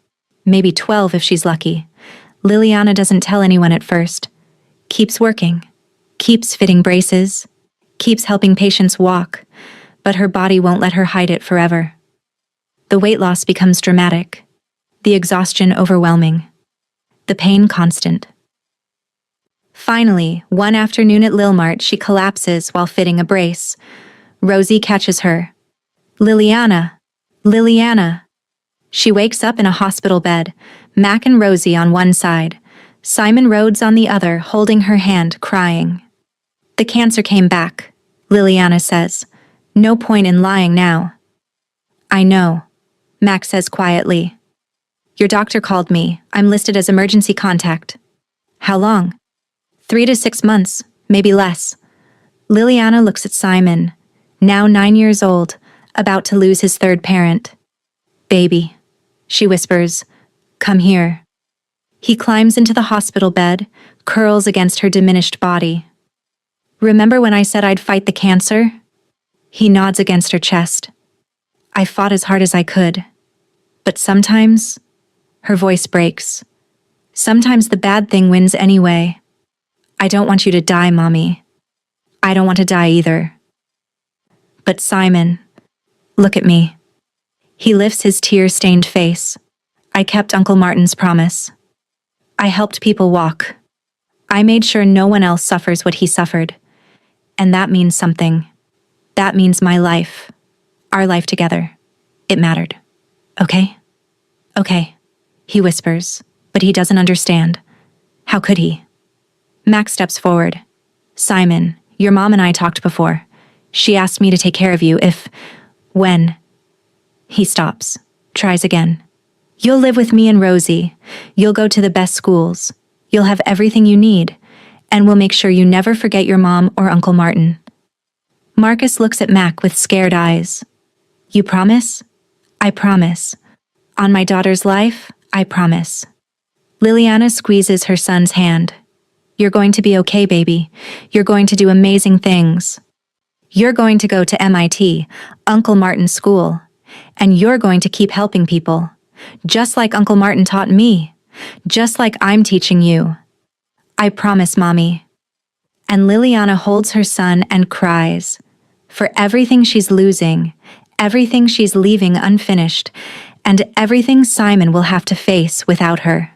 maybe 12 if she's lucky. Liliana doesn't tell anyone at first. Keeps working, keeps fitting braces, keeps helping patients walk, but her body won't let her hide it forever. The weight loss becomes dramatic, the exhaustion overwhelming, the pain constant. Finally, one afternoon at Lil Mart, she collapses while fitting a brace. Rosie catches her. Liliana. Liliana. She wakes up in a hospital bed, Mac and Rosie on one side, Simon Rhodes on the other, holding her hand, crying. The cancer came back, Liliana says. No point in lying now. I know, Mac says quietly. Your doctor called me. I'm listed as emergency contact. How long? 3 to 6 months, maybe less. Liliana looks at Simon, now 9 years old, about to lose his third parent. Baby, she whispers, come here. He climbs into the hospital bed, curls against her diminished body. Remember when I said I'd fight the cancer? He nods against her chest. I fought as hard as I could. But sometimes, her voice breaks. Sometimes the bad thing wins anyway. I don't want you to die, Mommy. I don't want to die either. But Simon, look at me. He lifts his tear-stained face. I kept Uncle Martin's promise. I helped people walk. I made sure no one else suffers what he suffered. And that means something. That means my life. Our life together. It mattered. Okay? Okay, he whispers, but he doesn't understand. How could he? Max steps forward. Simon, your mom and I talked before. She asked me to take care of you when. He stops, tries again. You'll live with me and Rosie. You'll go to the best schools. You'll have everything you need, and we'll make sure you never forget your mom or Uncle Martin." Marcus looks at Mac with scared eyes. "You promise?" "I promise. On my daughter's life, I promise." Liliana squeezes her son's hand. "You're going to be okay, baby. You're going to do amazing things. You're going to go to MIT, Uncle Martin's school, and you're going to keep helping people, just like Uncle Martin taught me, just like I'm teaching you. I promise, Mommy." And Liliana holds her son and cries for everything she's losing, everything she's leaving unfinished, and everything Simon will have to face without her.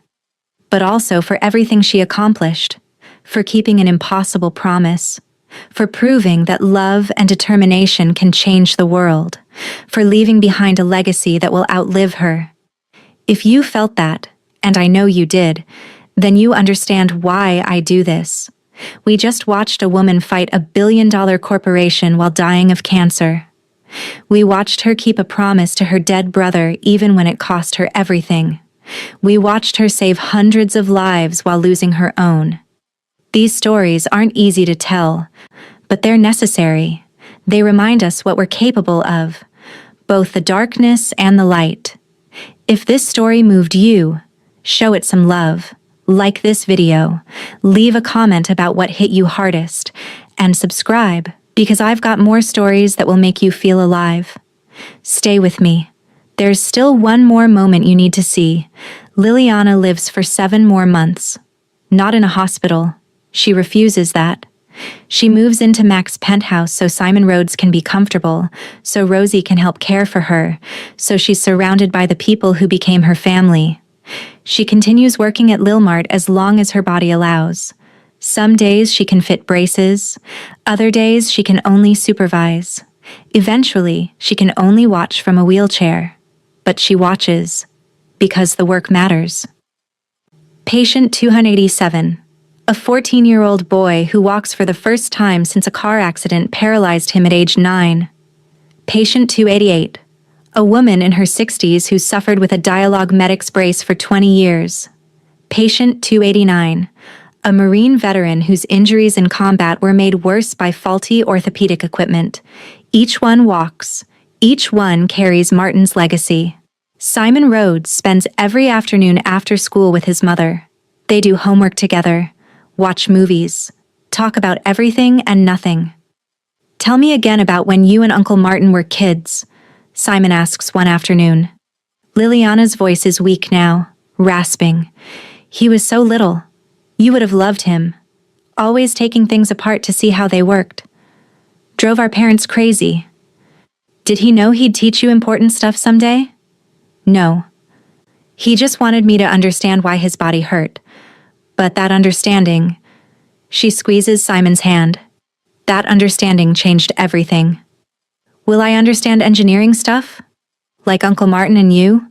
But also for everything she accomplished, for keeping an impossible promise, for proving that love and determination can change the world, for leaving behind a legacy that will outlive her. If you felt that, and I know you did, then you understand why I do this. We just watched a woman fight a billion-dollar corporation while dying of cancer. We watched her keep a promise to her dead brother even when it cost her everything. We watched her save hundreds of lives while losing her own. These stories aren't easy to tell, but they're necessary. They remind us what we're capable of, both the darkness and the light. If this story moved you, show it some love. Like this video, leave a comment about what hit you hardest, and subscribe, because I've got more stories that will make you feel alive. Stay with me. There's still one more moment you need to see. Liliana lives for 7 more months. Not in a hospital. She refuses that. She moves into Mac's penthouse so Simon Rhodes can be comfortable, so Rosie can help care for her, so she's surrounded by the people who became her family. She continues working at Lilmart as long as her body allows. Some days she can fit braces, other days she can only supervise. Eventually, she can only watch from a wheelchair. But she watches, because the work matters. Patient 287. A 14-year-old boy who walks for the first time since a car accident paralyzed him at age 9. Patient 288. A woman in her 60s who suffered with a Dialogue Medics brace for 20 years. Patient 289. A Marine veteran whose injuries in combat were made worse by faulty orthopedic equipment. Each one walks. Each one carries Martin's legacy. Simon Rhodes spends every afternoon after school with his mother. They do homework together, watch movies, talk about everything and nothing. "Tell me again about when you and Uncle Martin were kids," Simon asks one afternoon. Liliana's voice is weak now, rasping. "He was so little. You would have loved him. Always taking things apart to see how they worked. Drove our parents crazy. Did he know he'd teach you important stuff someday?" "No. He just wanted me to understand why his body hurt. But that understanding..." She squeezes Simon's hand. "That understanding changed everything. Will I understand engineering stuff? Like Uncle Martin and you?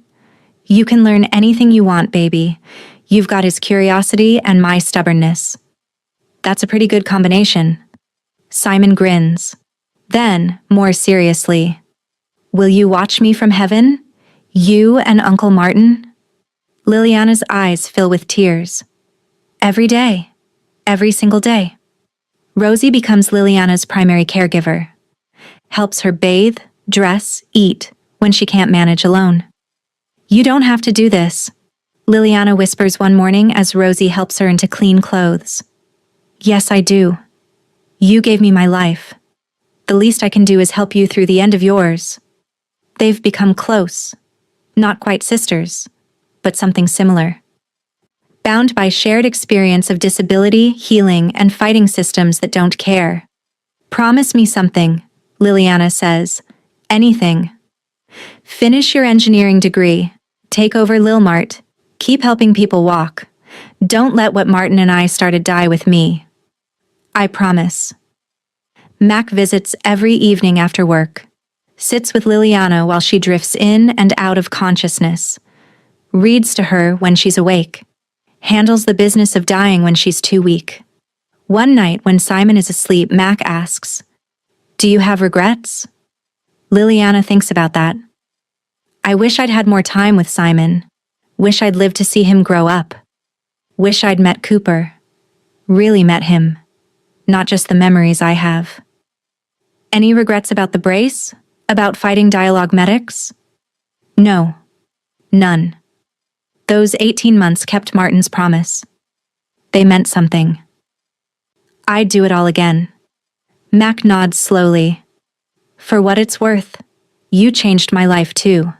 You can learn anything you want, baby. You've got his curiosity and my stubbornness." "That's a pretty good combination." Simon grins. Then, more seriously, "Will you watch me from heaven? You and Uncle Martin?" Liliana's eyes fill with tears. "Every day. Every single day." Rosie becomes Liliana's primary caregiver. Helps her bathe, dress, eat, when she can't manage alone. "You don't have to do this," Liliana whispers one morning as Rosie helps her into clean clothes. "Yes, I do. You gave me my life. The least I can do is help you through the end of yours." They've become close. Not quite sisters, but something similar. Bound by shared experience of disability, healing, and fighting systems that don't care. "Promise me something," Liliana says. "Anything. Finish your engineering degree. Take over Lilmart. Keep helping people walk. Don't let what Martin and I started die with me." "I promise." Mac visits every evening after work. Sits with Liliana while she drifts in and out of consciousness. Reads to her when she's awake. Handles the business of dying when she's too weak. One night when Simon is asleep, Mac asks, "Do you have regrets?" Liliana thinks about that. "I wish I'd had more time with Simon. Wish I'd lived to see him grow up. Wish I'd met Cooper. Really met him. Not just the memories I have. Any regrets about the brace? About fighting dialogue medics? No. None. Those 18 months kept Martin's promise. They meant something. I'd do it all again. Mac nods slowly. For what it's worth, you changed my life too.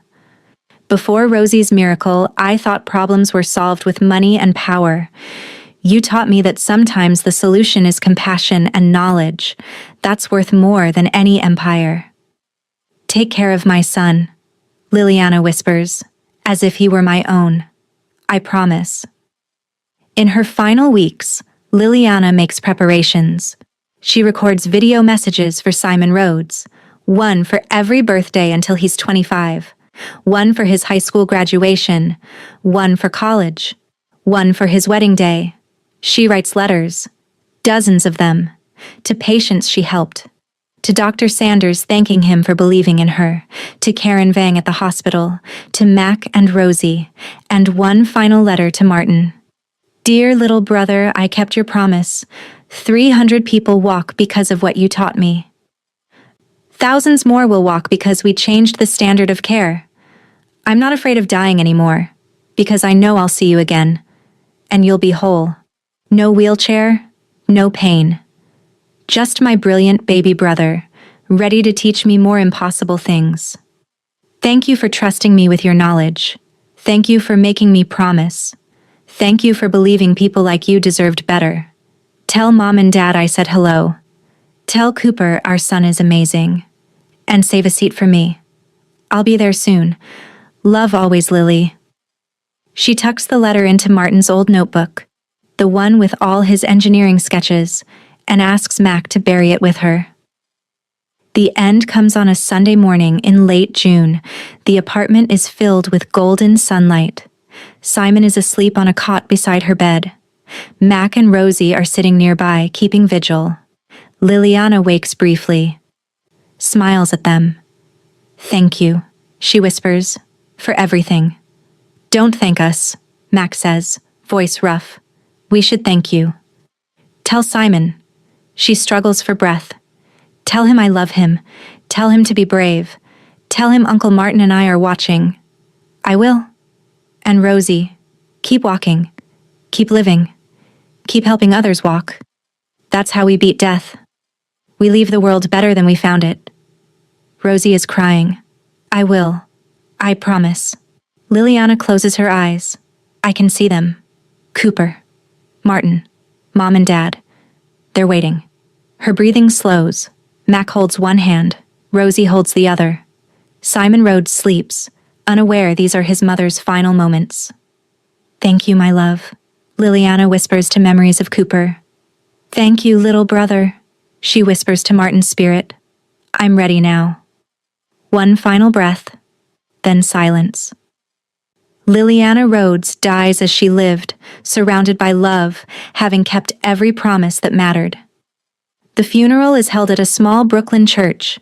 Before Rosie's miracle, I thought problems were solved with money and power. You taught me that sometimes the solution is compassion and knowledge. That's worth more than any empire. Take care of my son, Liliana whispers, as if he were my own. I promise. In her final weeks, Liliana makes preparations. She records video messages for Simon Rhodes, one for every birthday until he's 25, one for his high school graduation, one for college, one for his wedding day. She writes letters, dozens of them, to patients she helped, to Dr. Sanders thanking him for believing in her, to Karen Vang at the hospital, to Mac and Rosie, and one final letter to Martin. Dear little brother, I kept your promise. 300 people walk because of what you taught me. Thousands more will walk because we changed the standard of care. I'm not afraid of dying anymore, because I know I'll see you again, and you'll be whole. No wheelchair, no pain. Just my brilliant baby brother, ready to teach me more impossible things. Thank you for trusting me with your knowledge. Thank you for making me promise. Thank you for believing people like you deserved better. Tell Mom and Dad I said hello. Tell Cooper our son is amazing. And save a seat for me. I'll be there soon. Love always, Lily. She tucks the letter into Martin's old notebook, the one with all his engineering sketches, and asks Mac to bury it with her. The end comes on a Sunday morning in late June. The apartment is filled with golden sunlight. Simon is asleep on a cot beside her bed. Mac and Rosie are sitting nearby, keeping vigil. Liliana wakes briefly, smiles at them. Thank you, she whispers, for everything. Don't thank us, Mac says, voice rough. We should thank you. Tell Simon. She struggles for breath. Tell him I love him. Tell him to be brave. Tell him Uncle Martin and I are watching. I will. And Rosie, keep walking. Keep living. Keep helping others walk. That's how we beat death. We leave the world better than we found it. Rosie is crying. I will. I promise. Liliana closes her eyes. I can see them. Cooper. Martin. Mom and Dad. They're waiting. Her breathing slows. Mac holds one hand. Rosie holds the other. Simon Rhodes sleeps, unaware these are his mother's final moments. Thank you, my love, Liliana whispers to memories of Cooper. Thank you, little brother, she whispers to Martin's spirit. I'm ready now. One final breath, then silence. Liliana Rhodes dies as she lived, surrounded by love, having kept every promise that mattered. The funeral is held at a small Brooklyn church.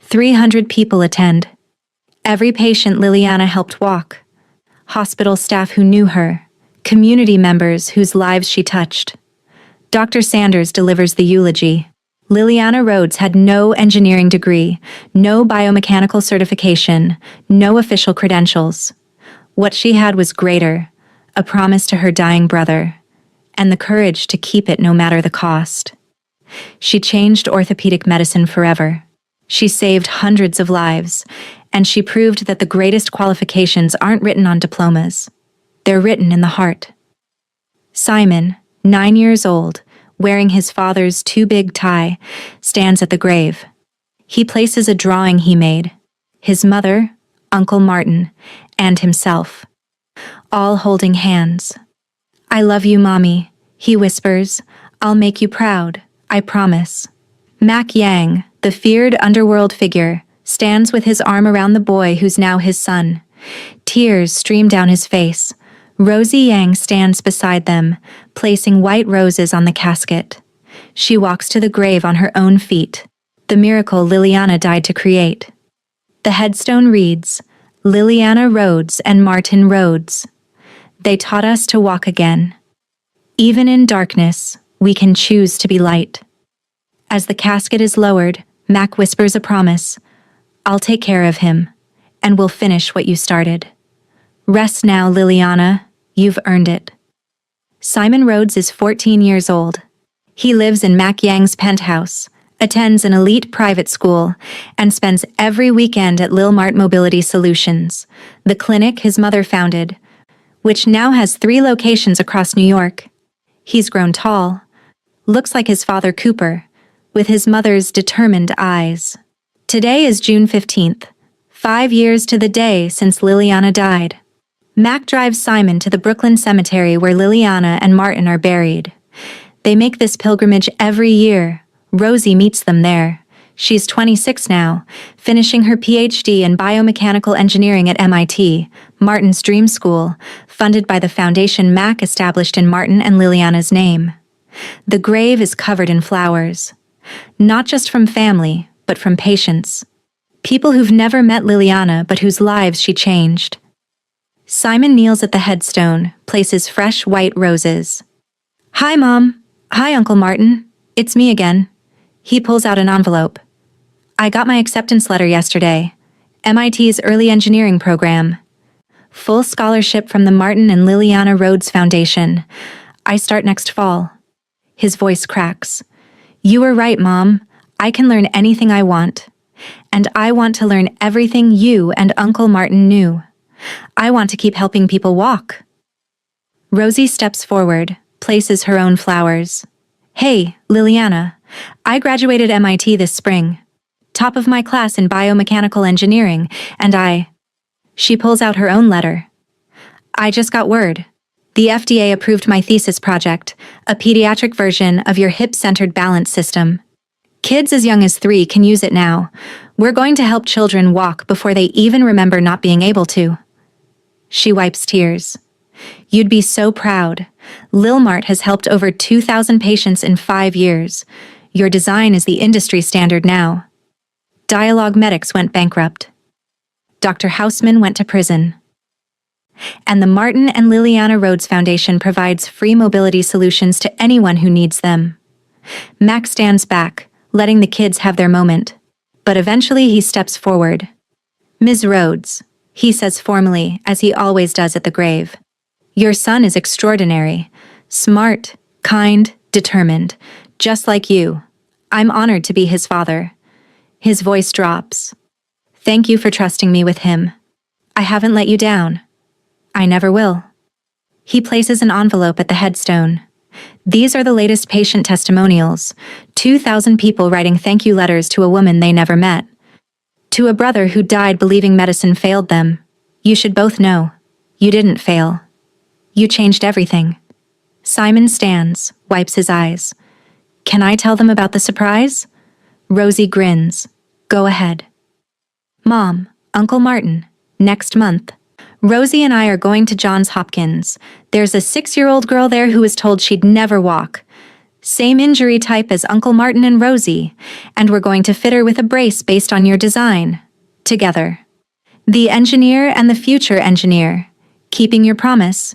300 people attend. Every patient Liliana helped walk. Hospital staff who knew her. Community members whose lives she touched. Dr. Sanders delivers the eulogy. Liliana Rhodes had no engineering degree, no biomechanical certification, no official credentials. What she had was greater, a promise to her dying brother, and the courage to keep it no matter the cost. She changed orthopedic medicine forever. She saved hundreds of lives, and she proved that the greatest qualifications aren't written on diplomas. They're written in the heart. Simon, 9 years old, wearing his father's too big tie, stands at the grave. He places a drawing he made, his mother, Uncle Martin, and himself, all holding hands. I love you, Mommy, he whispers. I'll make you proud, I promise. Mac Yang, the feared underworld figure, stands with his arm around the boy who's now his son. Tears stream down his face. Rosie Yang stands beside them, placing white roses on the casket. She walks to the grave on her own feet, the miracle Liliana died to create. The headstone reads, Liliana Rhodes and Martin Rhodes. They taught us to walk again. Even in darkness, we can choose to be light. As the casket is lowered, Mac whispers a promise. I'll take care of him, and we'll finish what you started. Rest now, Liliana. You've earned it. Simon Rhodes is 14 years old. He lives in Mac Yang's penthouse, attends an elite private school, and spends every weekend at Lil Mart Mobility Solutions, the clinic his mother founded, which now has 3 locations across New York. He's grown tall, looks like his father Cooper, with his mother's determined eyes. Today is June 15th, 5 years to the day since Liliana died. Mac drives Simon to the Brooklyn cemetery where Liliana and Martin are buried. They make this pilgrimage every year. Rosie meets them there. She's 26 now, finishing her PhD in biomechanical engineering at MIT, Martin's dream school, funded by the foundation Mac established in Martin and Liliana's name. The grave is covered in flowers. Not just from family, but from patients. People who've never met Liliana but whose lives she changed. Simon kneels at the headstone, places fresh white roses. Hi, Mom. Hi, Uncle Martin. It's me again. He pulls out an envelope. I got my acceptance letter yesterday. MIT's early engineering program. Full scholarship from the Martin and Liliana Rhodes Foundation. I start next fall. His voice cracks. You were right, Mom. I can learn anything I want. And I want to learn everything you and Uncle Martin knew. I want to keep helping people walk. Rosie steps forward, places her own flowers. Hey, Liliana. I graduated MIT this spring. Top of my class in biomechanical engineering, and She pulls out her own letter. I just got word. The FDA approved my thesis project, a pediatric version of your hip-centered balance system. Kids as young as 3 can use it now. We're going to help children walk before they even remember not being able to. She wipes tears. You'd be so proud. Lil Mart has helped over 2,000 patients in 5 years. Your design is the industry standard now. Dialogue Medics went bankrupt. Dr. Houseman went to prison. And the Martin and Liliana Rhodes Foundation provides free mobility solutions to anyone who needs them. Max stands back, letting the kids have their moment. But eventually he steps forward. Ms. Rhodes, he says formally, as he always does at the grave. Your son is extraordinary. Smart, kind, determined, just like you. I'm honored to be his father. His voice drops. Thank you for trusting me with him. I haven't let you down. I never will. He places an envelope at the headstone. These are the latest patient testimonials. 2,000 people writing thank you letters to a woman they never met. To a brother who died believing medicine failed them. You should both know. You didn't fail. You changed everything. Simon stands, wipes his eyes. Can I tell them about the surprise? Rosie grins. Go ahead. Mom, Uncle Martin, next month. Rosie and I are going to Johns Hopkins. There's a 6-year-old girl there who was told she'd never walk. Same injury type as Uncle Martin and Rosie, and we're going to fit her with a brace based on your design. Together. The engineer and the future engineer. Keeping your promise.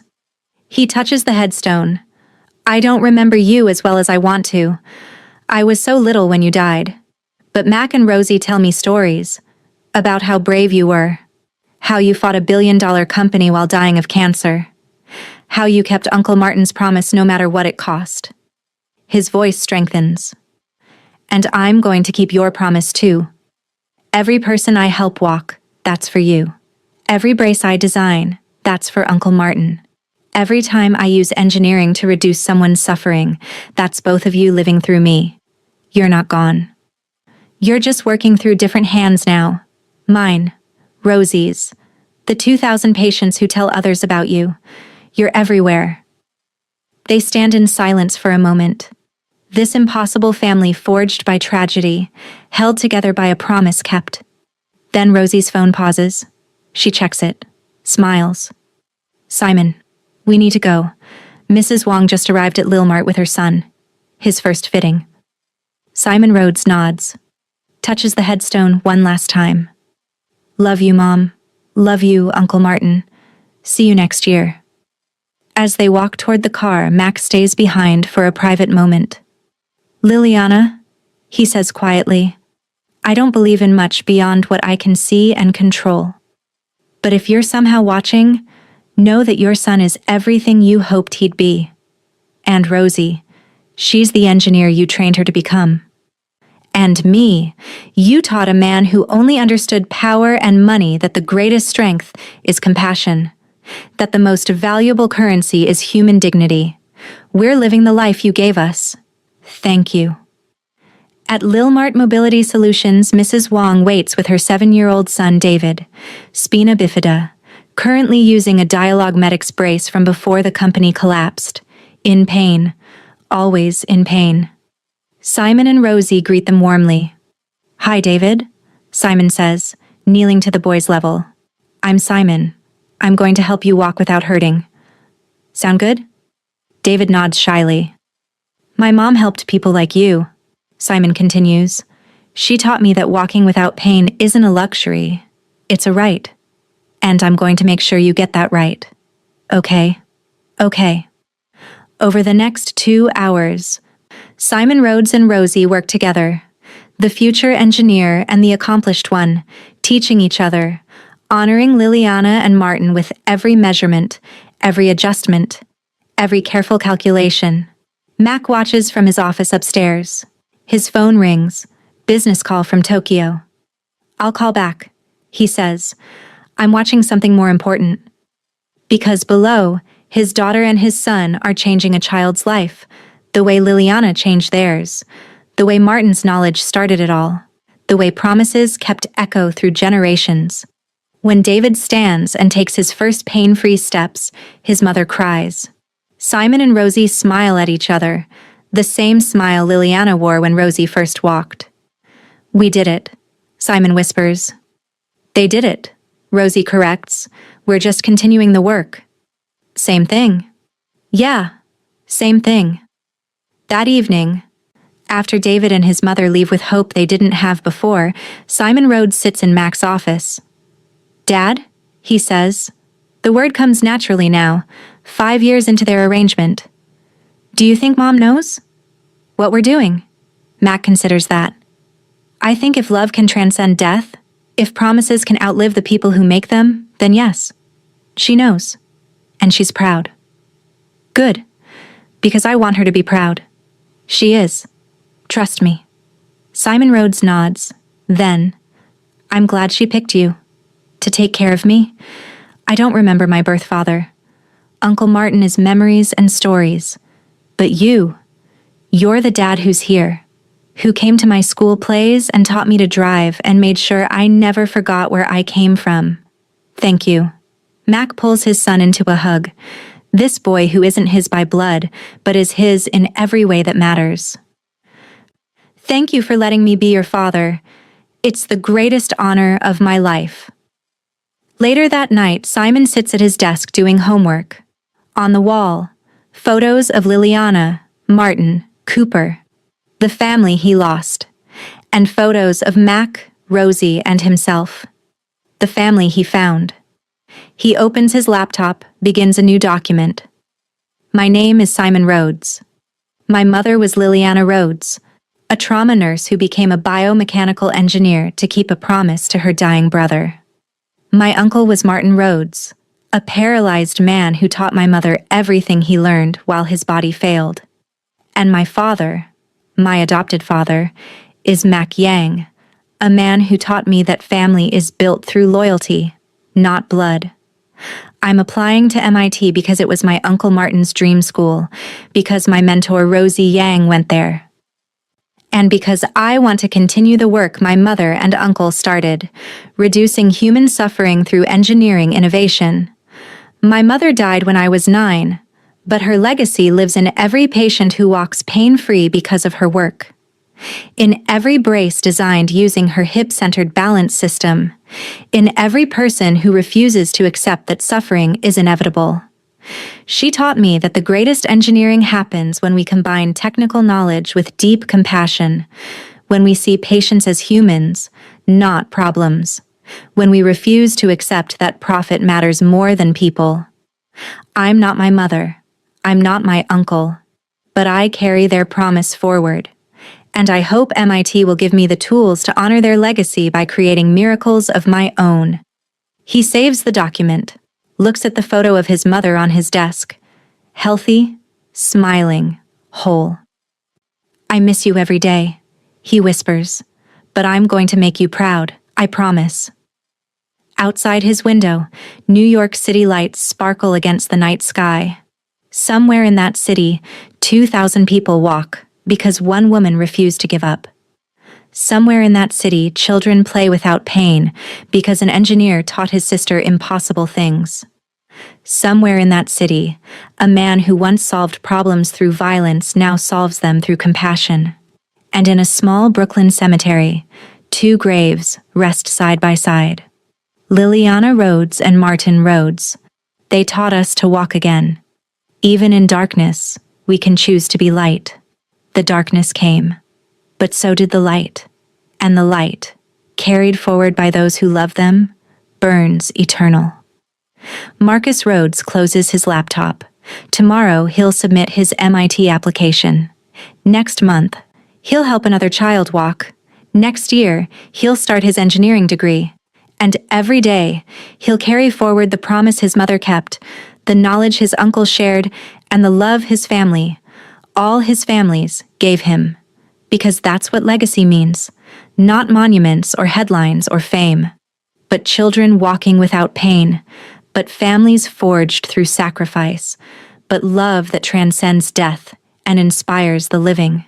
He touches the headstone. I don't remember you as well as I want to. I was so little when you died. But Mac and Rosie tell me stories. About how brave you were. How you fought a billion-dollar company while dying of cancer. How you kept Uncle Martin's promise no matter what it cost. His voice strengthens. And I'm going to keep your promise too. Every person I help walk, that's for you. Every brace I design, that's for Uncle Martin. Every time I use engineering to reduce someone's suffering, that's both of you living through me. You're not gone. You're just working through different hands now. Mine. Rosie's. The 2,000 patients who tell others about you. You're everywhere. They stand in silence for a moment. This impossible family forged by tragedy, held together by a promise kept. Then Rosie's phone pauses. She checks it. Smiles. Simon, we need to go. Mrs. Wong just arrived at Lil Mart with her son. His first fitting. Simon Rhodes nods. Touches the headstone one last time. Love you, Mom. Love you, Uncle Martin. See you next year. As they walk toward the car, Mac stays behind for a private moment. "Liliana," he says quietly, "I don't believe in much beyond what I can see and control. But if you're somehow watching, know that your son is everything you hoped he'd be. And Rosie, she's the engineer you trained her to become. And me, you taught a man who only understood power and money that the greatest strength is compassion, that the most valuable currency is human dignity. We're living the life you gave us. Thank you." At Lilmart Mobility Solutions, Mrs. Wong waits with her 7-year-old son David, spina bifida, currently using a Dialogue Medics brace from before the company collapsed. In pain. Always in pain. Simon and Rosie greet them warmly. "Hi, David," Simon says, kneeling to the boy's level. "I'm Simon. I'm going to help you walk without hurting. Sound good?" David nods shyly. "My mom helped people like you," Simon continues. "She taught me that walking without pain isn't a luxury. It's a right. And I'm going to make sure you get that right. Okay? Okay." Over the next 2 hours, Simon Rhodes and Rosie work together, the future engineer and the accomplished one, teaching each other, honoring Liliana and Martin with every measurement, every adjustment, every careful calculation. Mac watches from his office upstairs. His phone rings, business call from Tokyo. "I'll call back," he says. "I'm watching something more important." Because below, his daughter and his son are changing a child's life, the way Liliana changed theirs, the way Martin's knowledge started it all, the way promises kept echo through generations. When David stands and takes his first pain-free steps, his mother cries. Simon and Rosie smile at each other, the same smile Liliana wore when Rosie first walked. "We did it," Simon whispers. "They did it," Rosie corrects. "We're just continuing the work." "Same thing." "Yeah, same thing." That evening, after David and his mother leave with hope they didn't have before, Simon Rhodes sits in Mac's office. "Dad," he says. The word comes naturally now, 5 years into their arrangement. "Do you think Mom knows what we're doing?" Mac considers that. "I think if love can transcend death, if promises can outlive the people who make them, then yes, she knows. And she's proud." "Good, because I want her to be proud. She is. Trust me." Simon Rhodes nods. Then, "I'm glad she picked you. To take care of me. I don't remember my birth father. Uncle Martin is memories and stories. But you're the dad who's here, who came to my school plays and taught me to drive and made sure I never forgot where I came from. Thank you." Mac pulls his son into a hug. This boy who isn't his by blood, but is his in every way that matters. "Thank you for letting me be your father. It's the greatest honor of my life." Later that night, Simon sits at his desk doing homework. On the wall, photos of Liliana, Martin, Cooper, the family he lost, and photos of Mac, Rosie, and himself, the family he found. He opens his laptop, begins a new document. "My name is Simon Rhodes. My mother was Liliana Rhodes, a trauma nurse who became a biomechanical engineer to keep a promise to her dying brother. My uncle was Martin Rhodes, a paralyzed man who taught my mother everything he learned while his body failed. And my father, my adopted father, is Mac Yang, a man who taught me that family is built through loyalty, not blood. I'm applying to MIT because it was my Uncle Martin's dream school, because my mentor Rosie Yang went there. And because I want to continue the work my mother and uncle started, reducing human suffering through engineering innovation. My mother died when I was 9, but her legacy lives in every patient who walks pain-free because of her work. In every brace designed using her hip-centered balance system. In every person who refuses to accept that suffering is inevitable. She taught me that the greatest engineering happens when we combine technical knowledge with deep compassion, when we see patients as humans, not problems, when we refuse to accept that profit matters more than people. I'm not my mother. I'm not my uncle. But I carry their promise forward. And I hope MIT will give me the tools to honor their legacy by creating miracles of my own. He saves the document, looks at the photo of his mother on his desk. Healthy, smiling, whole. I miss you every day, he whispers. But I'm going to make you proud, I promise. Outside his window, New York City lights sparkle against the night sky. Somewhere in that city, 2,000 people walk because one woman refused to give up. Somewhere in that city, children play without pain because an engineer taught his sister impossible things. Somewhere in that city, a man who once solved problems through violence now solves them through compassion. And in a small Brooklyn cemetery, 2 graves rest side by side. Liliana Rhodes and Martin Rhodes. They taught us to walk again. Even in darkness, we can choose to be light. The darkness came, but so did the light. And the light, carried forward by those who love them, burns eternal. Marcus Rhodes closes his laptop. Tomorrow, he'll submit his MIT application. Next month, he'll help another child walk. Next year, he'll start his engineering degree. And every day, he'll carry forward the promise his mother kept, the knowledge his uncle shared, and the love his family, all his families, gave him. Because that's what legacy means. Not monuments or headlines or fame, but children walking without pain, but families forged through sacrifice, but love that transcends death and inspires the living.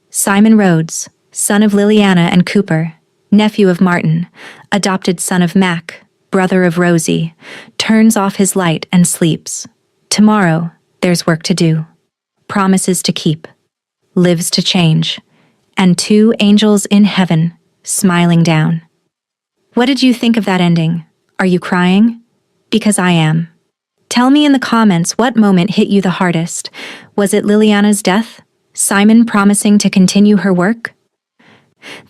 Simon Rhodes, son of Liliana and Cooper, nephew of Martin, adopted son of Mac, brother of Rosie, turns off his light and sleeps. Tomorrow, there's work to do, promises to keep, lives to change, and 2 angels in heaven smiling down. What did you think of that ending? Are you crying? Because I am. Tell me in the comments what moment hit you the hardest. Was it Liliana's death? Simon promising to continue her work? The